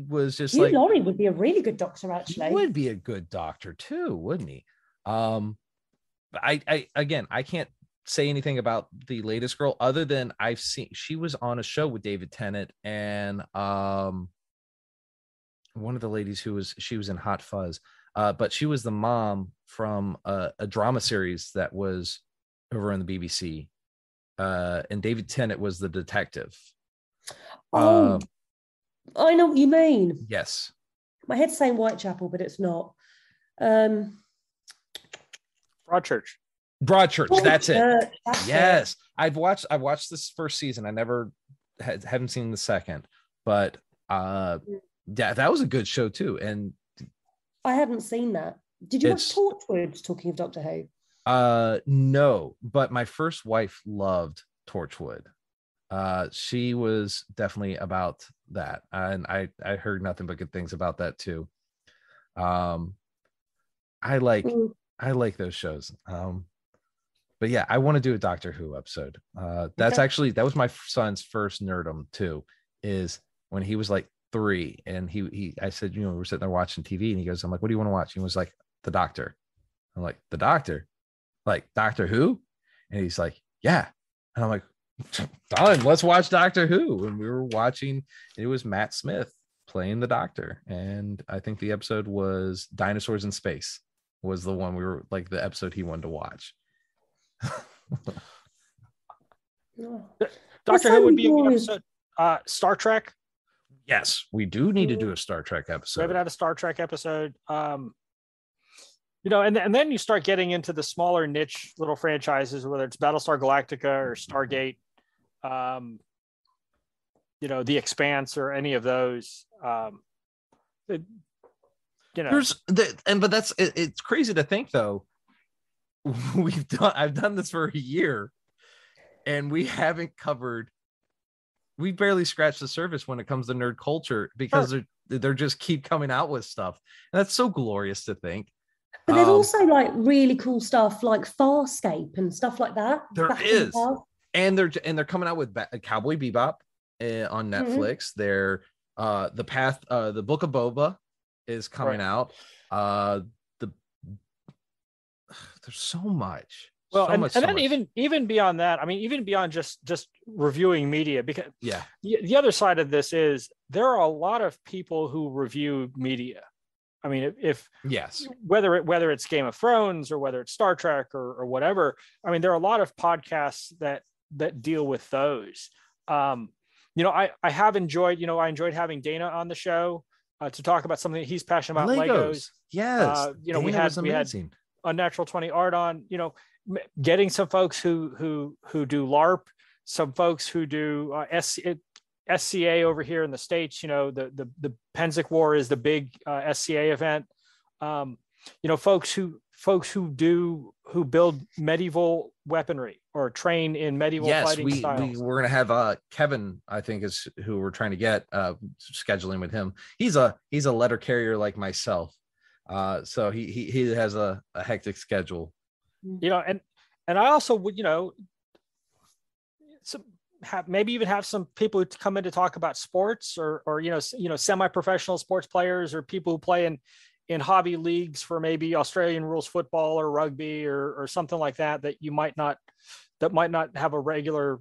was just Hugh Laurie would be a really good Doctor, actually. He would be a good Doctor too, wouldn't he? But I can't say anything about the latest girl other than I've seen she was on a show with David Tennant and one of the ladies she was in Hot Fuzz, but she was the mom from a drama series that was over on the BBC, and David Tennant was the detective. I know what you mean. Yes. My head's saying Whitechapel, but it's not. Broadchurch. That's it. Yes. It. I've watched this first season. I never haven't seen the second, but yeah, that was a good show too. And I hadn't seen that. Did you watch Torchwood, talking of Doctor Who? No, but my first wife loved Torchwood. She was definitely about that, and I heard nothing but good things about that too. I like those shows. But yeah, I want to do a Doctor Who episode. That was my son's first nerdum too, is when he was like 3, and I said, we were sitting there watching TV, and he goes, I'm like, what do you want to watch? He was like, The Doctor. I'm like, The Doctor? Like Doctor Who? And he's like, yeah. And I'm like, done, let's watch Doctor Who. And we were watching, it was Matt Smith playing the Doctor, and I think the episode was Dinosaurs in Space was the one we were like the episode he wanted to watch. Doctor Who would be a good episode. Star Trek. Yes, we do need to do a Star Trek episode. We haven't had a Star Trek episode. And then you start getting into the smaller niche little franchises, whether it's Battlestar Galactica or Stargate, The Expanse or any of those. But it's crazy to think though. I've done this for a year, and we haven't covered. We barely scratched the surface when it comes to nerd culture, because they're just keep coming out with stuff, and that's so glorious to think. But there's also like really cool stuff like Farscape and stuff like that. There is, and they're coming out with Cowboy Bebop on Netflix. They're the Book of Boba is coming out. The there's so much. Well, so and much, then much. even beyond that, I mean, even beyond just reviewing media, because Yeah. the other side of this is there are a lot of people who review media. I mean, if Yes, whether it's Game of Thrones or whether it's Star Trek or whatever, I mean, there are a lot of podcasts that deal with those. You know, I have enjoyed, you know, I enjoyed having Dana on the show to talk about something that he's passionate about, Legos. Yes, You know, Dana we had Unnatural 20 Art on, you know, getting some folks who do LARP, some folks who do SCA over here in the States. You know, the Penzic War is the big SCA event. You know, folks who build medieval weaponry or train in medieval fighting styles. We're gonna have Kevin, I think is who we're trying to get scheduling with him. He's a letter carrier like myself. So he has a hectic schedule. You know, and I also would, you know, maybe even have some people who come in to talk about sports or you know semi-professional sports players or people who play in hobby leagues for maybe Australian rules football or rugby or something like that you might not have a regular,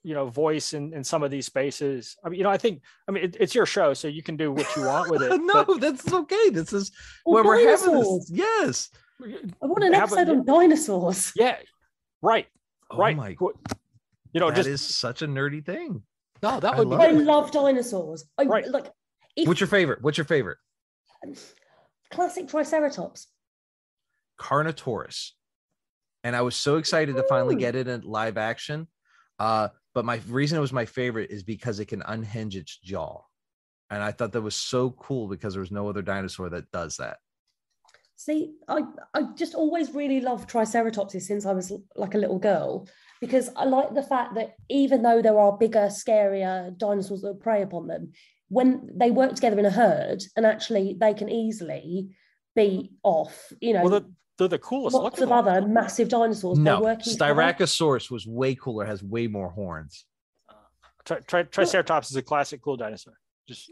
you know, voice in some of these spaces. I mean, you know, it's your show, so you can do what you want with it. No, that's okay. This is where we're having this. Yes. I want an episode on dinosaurs. Yeah. Right. Oh right. My, you know, that is such a nerdy thing. No, that would be. I love dinosaurs. Right. Like. What's your favorite? Classic Triceratops. Carnotaurus. And I was so excited to finally get it in live action. But my reason it was my favorite is because it can unhinge its jaw. And I thought that was so cool because there was no other dinosaur that does that. See, I just always really loved Triceratopses since I was like a little girl, because I like the fact that even though there are bigger, scarier dinosaurs that prey upon them, when they work together in a herd, and actually they can easily beat off, you know, well, they're the coolest. Lots of other massive dinosaurs. No, Styracosaurus was way cooler, has way more horns. Triceratops is a classic cool dinosaur. Just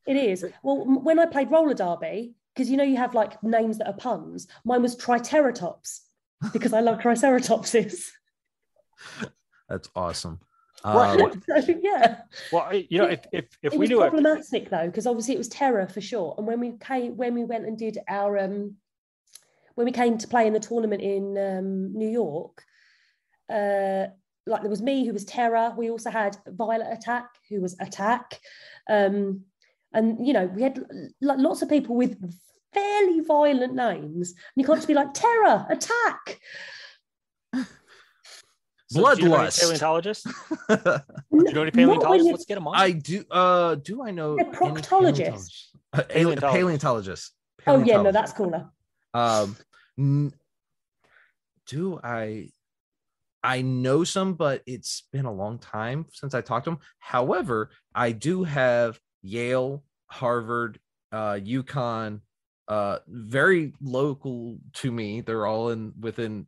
it is. Well, when I played roller derby, because you know you have like names that are puns, mine was Triceratops because I love Triceratopses. That's awesome. So, yeah. Well, you know, if we was do problematic though, because obviously it was terror for sure. And when we went and did our when we came to play in the tournament in New York, like there was me who was terror. We also had Violet Attack who was attack, and you know we had lots of people with fairly violent names. And you can't just be like terror attack. Bloodlust. Paleontologists? Do you know any paleontologists? Let's get them on. I do. Do I know? They're proctologists. Paleontologists. Oh yeah, no, that's cooler. Do I know some, but it's been a long time since I talked to them. However, I do have Yale, Harvard, UConn, very local to me. They're all in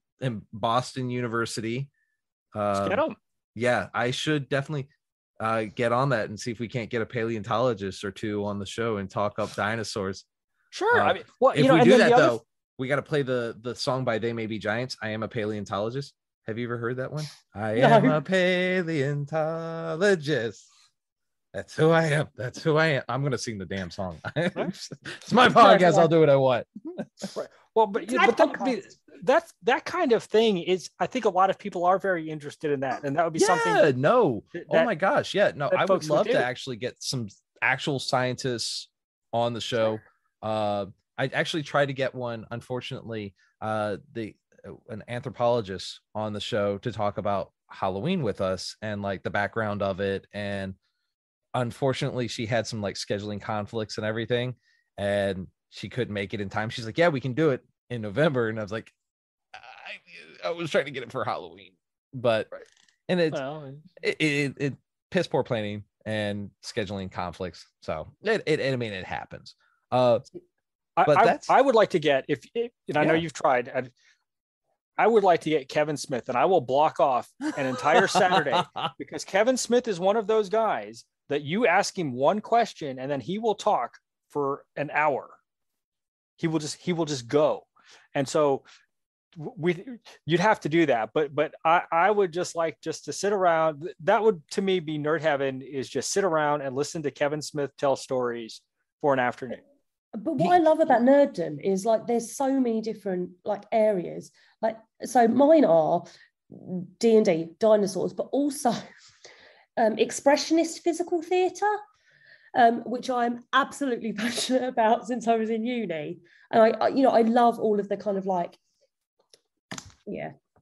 Boston University. Yeah, I should definitely get on that and see if we can't get a paleontologist or two on the show and talk up dinosaurs. Sure. I mean, well, if we do that though, we got to play the song by They May Be Giants. I am a paleontologist. Have you ever heard that one? I am a paleontologist. That's who I am. That's who I am. I'm gonna sing the damn song. It's my podcast. I'll do what I want. Right. Well, but that kind of thing is, I think a lot of people are very interested in that, and that would be something. Yeah. No. Oh my gosh. Yeah. No. I would love to actually get some actual scientists on the show. I actually tried to get one. Unfortunately, an anthropologist on the show to talk about Halloween with us and like the background of it. And unfortunately, she had some like scheduling conflicts and everything, and she couldn't make it in time. She's like, "Yeah, we can do it in November," and I was like, "I was trying to get it for Halloween," but and it piss poor planning and scheduling conflicts. So it happens. I would like to get and I know you've tried. I would like to get Kevin Smith, and I will block off an entire Saturday because Kevin Smith is one of those guys that you ask him one question and then he will talk for an hour. He will just go. And so you'd have to do that. But I would just like just to sit around. That would, to me, be nerd heaven, is just sit around and listen to Kevin Smith tell stories for an afternoon. But what I love about nerddom is like there's so many different like areas. Like, so mine are D&D, dinosaurs, but also expressionist physical theatre, which I'm absolutely passionate about since I was in uni. And I love all of the kind of like,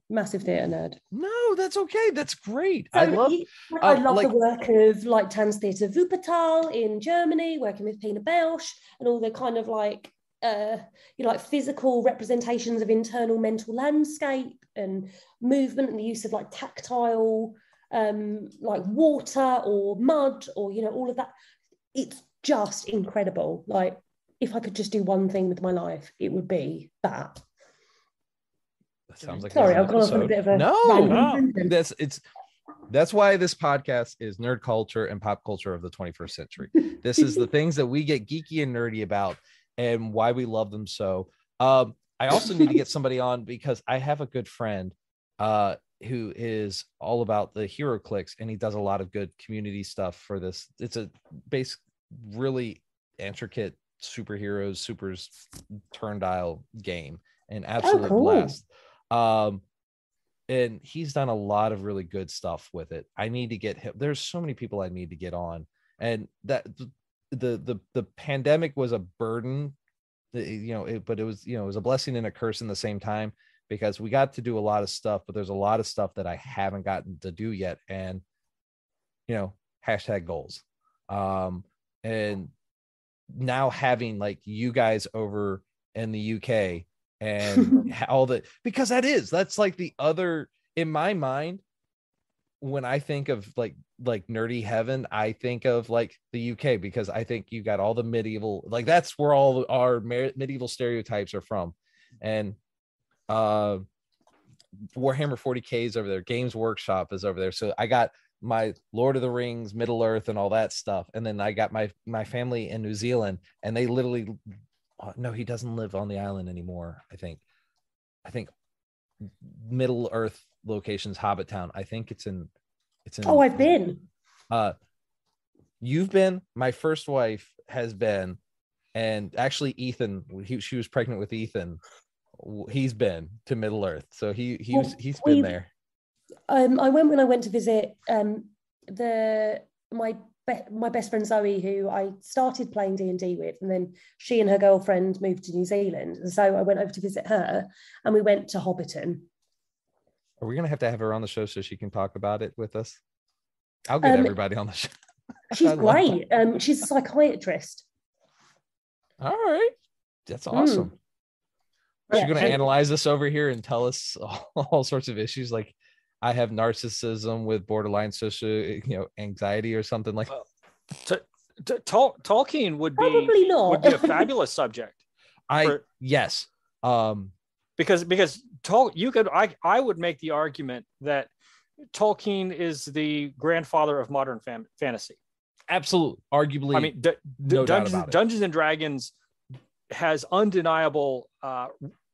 massive theatre nerd. No, that's okay. That's great. So I love the work of like Tanztheater Wuppertal in Germany, working with Pina Bausch, and all the kind of like like physical representations of internal mental landscape and movement, and the use of like tactile like water or mud, or all of that. It's just incredible. Like, if I could just do one thing with my life, it would be that. That sounds like Sorry, I've gone off on a bit of a that's why this podcast is Nerd Culture and Pop Culture of the 21st Century. This is the things that we get geeky and nerdy about and why we love them so. I also need to get somebody on because I have a good friend who is all about the HeroClix, and he does a lot of good community stuff for this. It's a basic, really intricate superheroes, supers turn dial game, and absolute blast. And he's done a lot of really good stuff with it. I need to get him. There's so many people I need to get on, and that the pandemic was a burden, but it was it was a blessing and a curse in the same time, because we got to do a lot of stuff, but there's a lot of stuff that I haven't gotten to do yet. And, hashtag goals. And now having like you guys over in the UK and all that, because that's like the other, in my mind, when I think of like nerdy heaven, I think of like the UK, because I think you got all the medieval, like that's where all our medieval stereotypes are from. And Warhammer 40K is over there, Games Workshop is over there, so I got my Lord of the Rings, Middle Earth, and all that stuff. And then I got my family in New Zealand, and they literally, no, he doesn't live on the island anymore. I think Middle Earth locations, Hobbit Town. I think it's in Oh, I've been. You've been. My first wife has been, and actually Ethan, she was pregnant with Ethan. He's been to Middle Earth, so he's been there. I went when I went to visit my best friend Zoe, who I started playing D&D with, and then she and her girlfriend moved to New Zealand, and so I went over to visit her, and we went to Hobbiton. Are we gonna have to have her on the show so she can talk about it with us? I'll get everybody on the show. She's great. She's a psychiatrist. All right, that's awesome. She's going to analyze us over here and tell us all sorts of issues, like I have narcissism with borderline social, anxiety or something like that. Tolkien would be probably not. Would be a fabulous subject. Yes. Because I would make the argument that Tolkien is the grandfather of modern fantasy. Absolutely, arguably. I mean, no doubt about it. Dungeons and Dragons has undeniable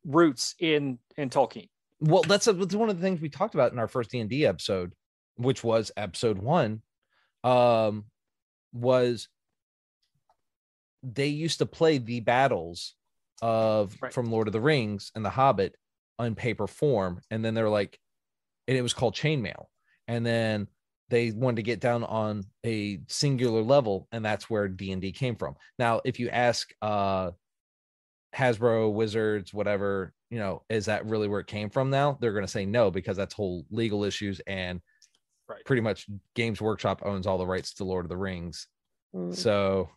roots in Tolkien. Well, that's one of the things we talked about in our first D&D episode, which was episode 1. Was they used to play the battles from Lord of the Rings and The Hobbit on paper form, and then they're like, and it was called chainmail, and then they wanted to get down on a singular level, and that's where D&D came from. Now, if you ask Hasbro, Wizards, whatever, is that really where it came from now? They're going to say no, because that's whole legal issues, and pretty much Games Workshop owns all the rights to Lord of the Rings. So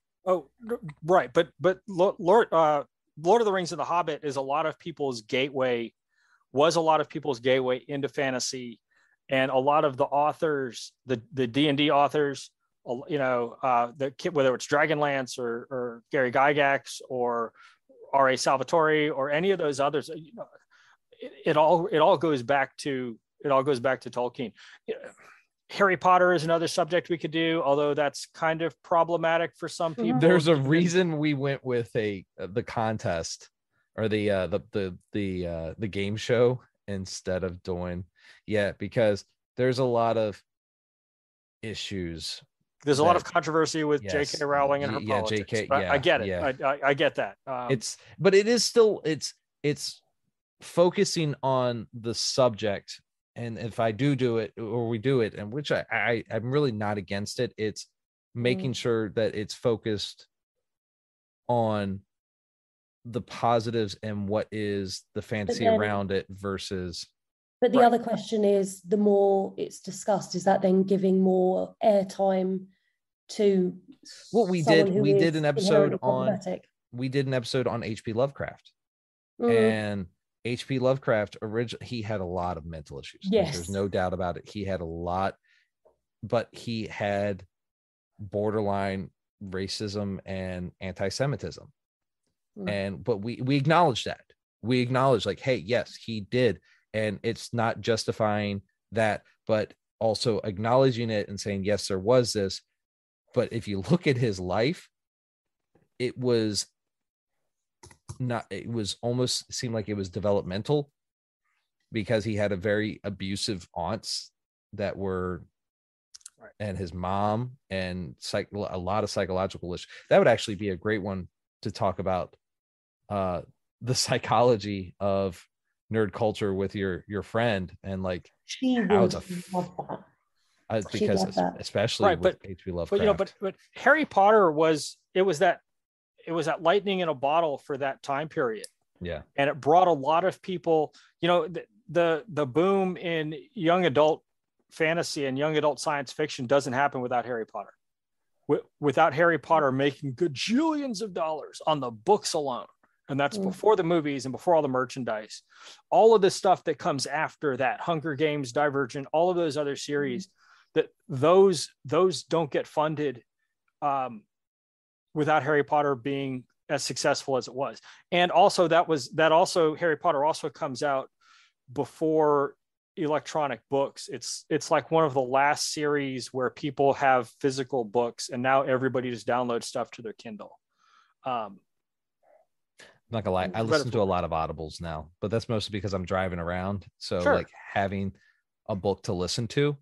right, but Lord of the Rings and The Hobbit is a lot of people's gateway into fantasy, and a lot of the authors, the D&D authors, whether it's Dragonlance or Gary Gygax or R.A. Salvatore or any of those others, it all goes back to Tolkien. Harry Potter is another subject we could do, although that's kind of problematic for some people. There's a reason we went with the contest or the game show instead of doing because there's a lot of issues. There's a lot of controversy with J.K. Rowling and her politics. JK, I get it. Yeah. I get that. But it is still it's focusing on the subject. And if I do it, or we do it, and which I'm really not against it, it's making sure that it's focused on the positives and what is the fantasy around it versus. But the other question is, the more it's discussed, is that then giving more airtime to we did an episode on H.P. Lovecraft, and H.P. Lovecraft he had a lot of mental issues. Yes. There's no doubt about it. He had a lot, but he had borderline racism and anti-Semitism. But we acknowledge that. We acknowledge like, hey, yes, he did. And it's not justifying that, but also acknowledging it and saying, yes, there was this. But if you look at his life, it almost seemed like it was developmental, because he had a very abusive aunts that were and his mom, and a lot of psychological issues. That would actually be a great one to talk about, the psychology of nerd culture with your friend, and like she how would it's love that. because especially with H.P. Lovecraft. But Harry Potter was that lightning in a bottle for that time period. Yeah. And it brought a lot of people, the boom in young adult fantasy and young adult science fiction doesn't happen without Harry Potter. Without Harry Potter making gajillions of dollars on the books alone. And that's before the movies and before all the merchandise. All of the stuff that comes after that, Hunger Games, Divergent, all of those other series, that those don't get funded without Harry Potter being as successful as it was. And also Harry Potter also comes out before electronic books. It's like one of the last series where people have physical books, and now everybody just downloads stuff to their Kindle. I'm not gonna lie, I listen to a lot of audibles now, but that's mostly because I'm driving around. So like having a book to listen to,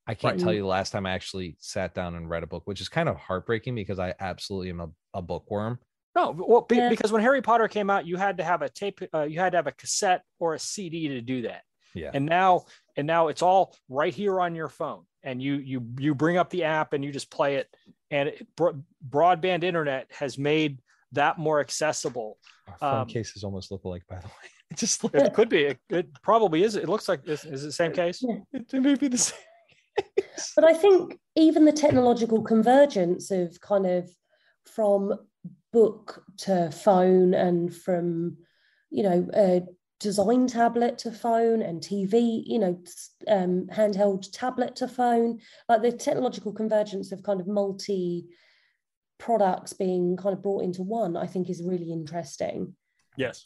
I can't tell you the last time I actually sat down and read a book, which is kind of heartbreaking because I absolutely am a bookworm. No, well, because when Harry Potter came out, you had to have a tape, you had to have a cassette or a CD to do that. Yeah. And now it's all right here on your phone, and you bring up the app and you just play it. And broadband internet has made that more accessible. Our phone cases almost look alike, by the way. It could be. It probably is. It looks like this. Is it the same case? Yeah. It may be the same. But I think even the technological convergence of kind of from book to phone, and from, design tablet to phone, and TV, handheld tablet to phone, like the technological convergence of kind of multi products being kind of brought into one, I think is really interesting. Yes.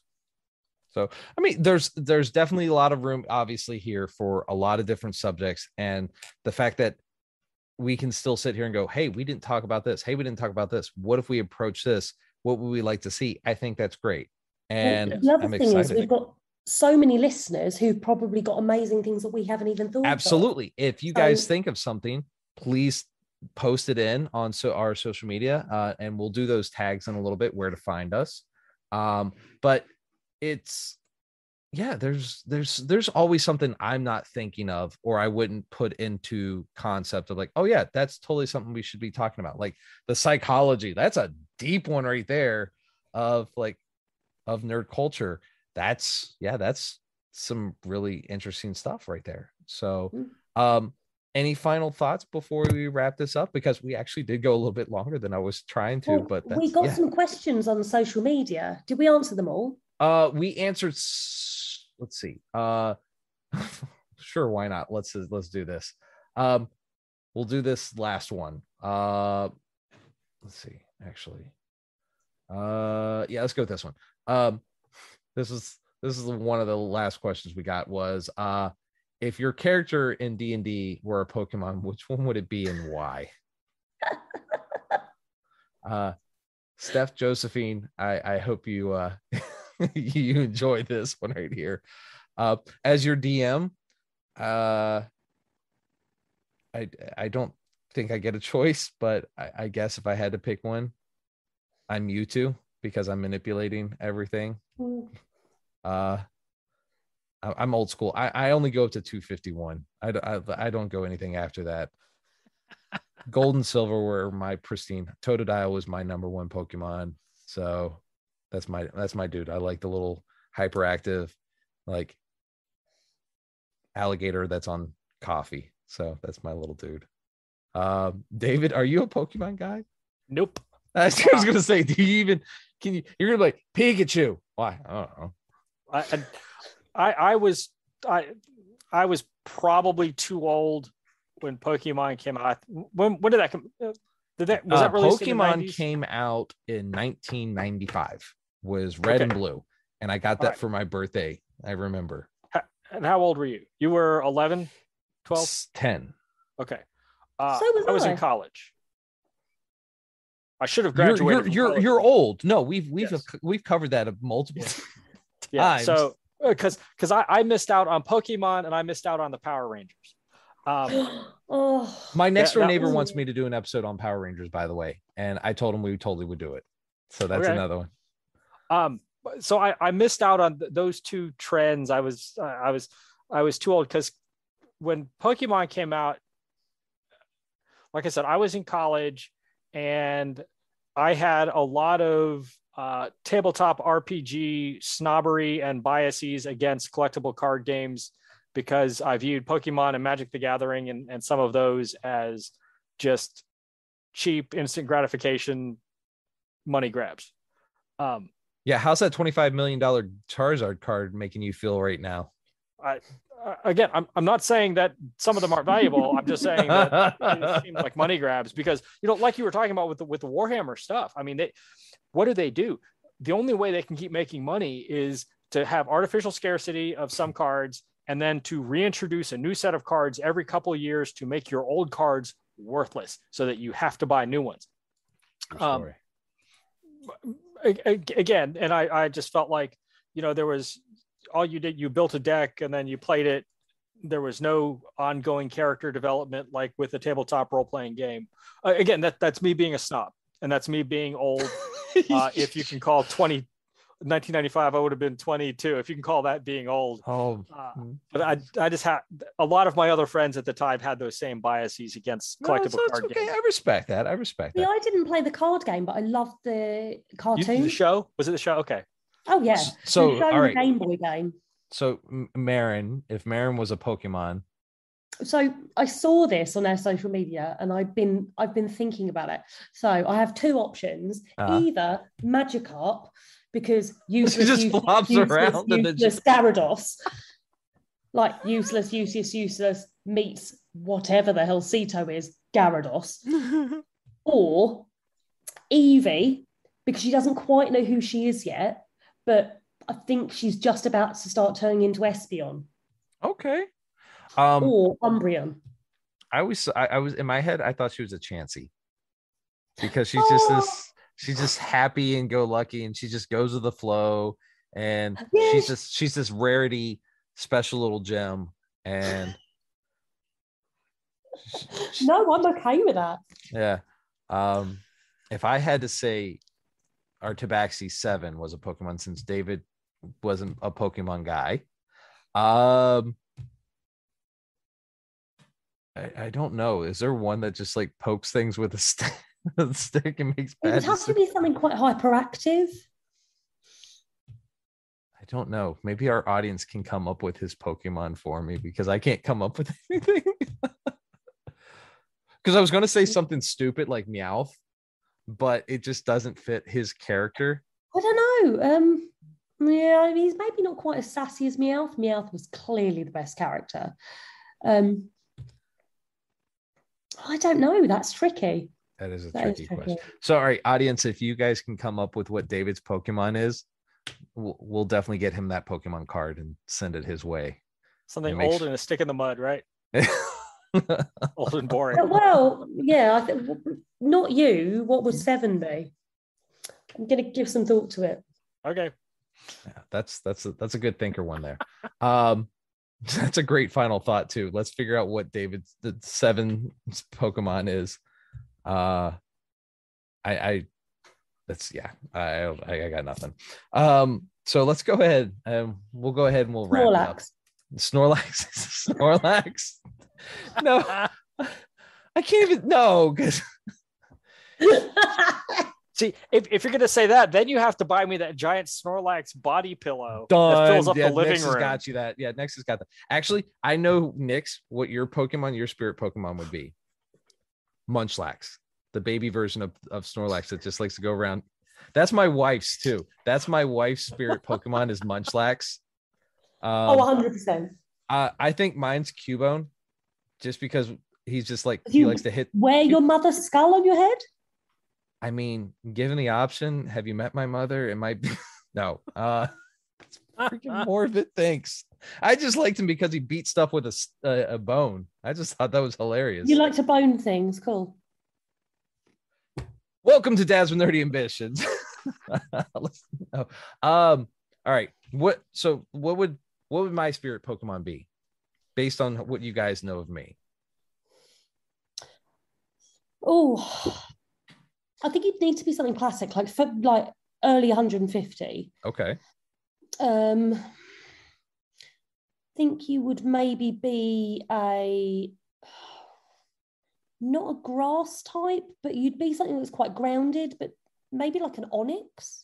So, I mean, there's definitely a lot of room, obviously, here for a lot of different subjects. And the fact that we can still sit here and go, hey, we didn't talk about this. Hey, we didn't talk about this. What if we approach this? What would we like to see? I think that's great. And the other thing is, we've got so many listeners who've probably got amazing things that we haven't even thought of. Absolutely. If you guys think of something, please post it in on our social media, and we'll do those tags in a little bit, where to find us. But it's, there's always something I'm not thinking of, or I wouldn't put into concept of like, oh yeah, that's totally something we should be talking about. Like the psychology, that's a deep one right there of nerd culture. That's some really interesting stuff right there. So, any final thoughts before we wrap this up? Because we actually did go a little bit longer than I was trying to, but we got some questions on social media. Did we answer them all? We answered, let's see. Sure, why not? Let's do this. We'll do this last one. Let's see, actually. Let's go with this one. This is one of the last questions we got was, if your character in D&D were a Pokemon, which one would it be and why? Steph Josephine, I hope you you enjoy this one right here. As your DM, I don't think I get a choice, but I guess if I had to pick one, I'm Mewtwo because I'm manipulating everything. I'm old school. I only go up to 251. I don't go anything after that. Gold and silver were my pristine. Totodile was my number one Pokemon. So that's my dude. I like the little hyperactive, like alligator that's on coffee. So that's my little dude. David, are you a Pokemon guy? Nope. I was gonna say, do you even you're gonna be like Pikachu? Why? I don't know. I was probably too old when Pokemon came out. When did that come? Was that released Pokemon in the 90s? Came out in 1995. Was red and blue, and I got that for my birthday. I remember. And how old were you? You were 11, 12? 10. Okay. So I was in college. I should have graduated. You're old. No, we've covered that multiple times. So because I missed out on Pokemon and I missed out on the Power Rangers. My next door neighbor wants me to do an episode on Power Rangers, by the way, and I told him we totally would do it. So that's another one. So I missed out on those two trends. I was too old because when Pokemon came out, like I said, I was in college and I had a lot of tabletop RPG snobbery and biases against collectible card games because I viewed Pokemon and Magic the Gathering and some of those as just cheap, instant gratification money grabs. Yeah, how's that $25 million Charizard card making you feel right now? Again, I'm not saying that some of them aren't valuable. I'm just saying that it seems like money grabs because, like you were talking about with the Warhammer stuff. I mean, what do? The only way they can keep making money is to have artificial scarcity of some cards and then to reintroduce a new set of cards every couple of years to make your old cards worthless so that you have to buy new ones. Again, and I just felt like, there was all you did, you built a deck and then you played it. There was no ongoing character development like with a tabletop role-playing game. Again, that's me being a snob and that's me being old. If you can call 1995, I would have been 22. If you can call that being old. But I just had a lot of my other friends at the time had those same biases against collectible card games. I respect that. Yeah, I didn't play the card game, but I loved the cartoon. The show? Was it the show? Okay. Oh yeah. So all right. The Game Boy game. So Marin, if Marin was a Pokemon. So I saw this on their social media and I've been thinking about it. So I have two options. Either Magikarp, because useless Gyarados. Like useless meets whatever the hell Ceto is, Gyarados. Or Eevee, because she doesn't quite know who she is yet, but I think she's just about to start turning into Espeon. Okay. Or Umbreon. I was in my head, I thought she was a Chansey because she's she's just happy and go lucky and she just goes with the flow and she's this rarity special little gem and no, I'm okay with that. Yeah. If I had to say our Tabaxi 7 was a Pokemon since David wasn't a Pokemon guy. I don't know. Is there one that just like pokes things with a stick and makes bad? It would have to be something quite hyperactive. I don't know. Maybe our audience can come up with his Pokemon for me because I can't come up with anything. Because I was going to say something stupid like Meowth, but it just doesn't fit his character. I don't know. Yeah, he's maybe not quite as sassy as Meowth. Meowth was clearly the best character. I don't know. That's tricky. That is a tricky question. So, all right, audience, if you guys can come up with what David's Pokemon is, we'll definitely get him that Pokemon card and send it his way. Something old and a stick in the mud, right? Old and boring. Well, yeah, not you. What would 7 be? I'm going to give some thought to it. Okay. Yeah, that's a good thinker one there. That's a great final thought too. Let's figure out what David's the 7 Pokemon is. I got nothing. So let's go ahead and we'll go ahead and we'll wrap it up. Snorlax. No, I can't even. No, because see, if you're gonna say that, then you have to buy me that giant Snorlax body pillow that fills up the living Nix room. Has got you that. Yeah, Nix has got that. Actually, I know, Nix, what your spirit Pokemon would be. Munchlax, the baby version of Snorlax that just likes to go around. That's my wife's too. That's my wife's spirit Pokemon is Munchlax. 100%. I think mine's Cubone, just because he's just like he likes to hit. Wear your mother's skull on your head? I mean, given the option, have you met my mother? It might be no. It's freaking morbid. Thanks. I just liked him because he beat stuff with a bone. I just thought that was hilarious. You like to bone things, cool. Welcome to Dads with Nerdy Ambitions. All right. What would my spirit Pokemon be based on what you guys know of me? Oh, I think it'd need to be something classic, like for like early 150. Okay. I think you would maybe be not a grass type, but you'd be something that's quite grounded, but maybe like an Onyx.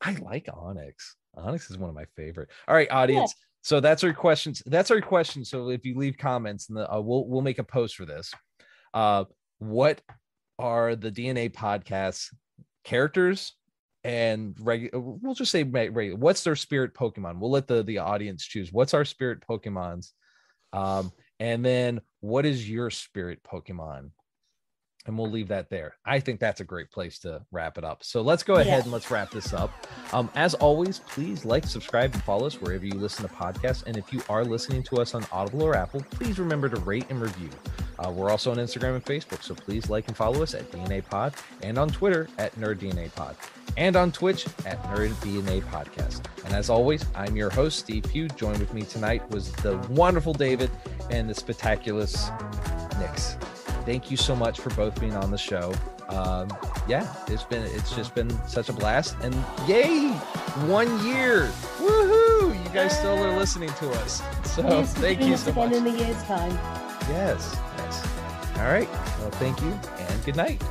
I like Onyx. Onyx is one of my favorite. All right, audience. Yeah. So that's our questions. So if you leave comments, and we'll make a post for this. What are the DNA podcast characters and we'll just say regular. What's their spirit Pokemon? We'll let the audience choose. What's our spirit Pokemons? And then what is your spirit Pokemon? And we'll leave that there. I think that's a great place to wrap it up. So let's go ahead and let's wrap this up. As always, please like, subscribe, and follow us wherever you listen to podcasts. And if you are listening to us on Audible or Apple, please remember to rate and review. We're also on Instagram and Facebook, so please like and follow us at DNA Pod, and on Twitter at NerdDNA Pod, and on Twitch at NerdDNA Podcast. And as always, I'm your host, Steve Pugh. Joined with me tonight was the wonderful David and the spectacular Nix. Thank you so much for both being on the show. It's just been such a blast, and yay, 1 year, woohoo! You guys still are listening to us, so thank you so much. In a year's time. Yes. All right. Well, thank you, and good night.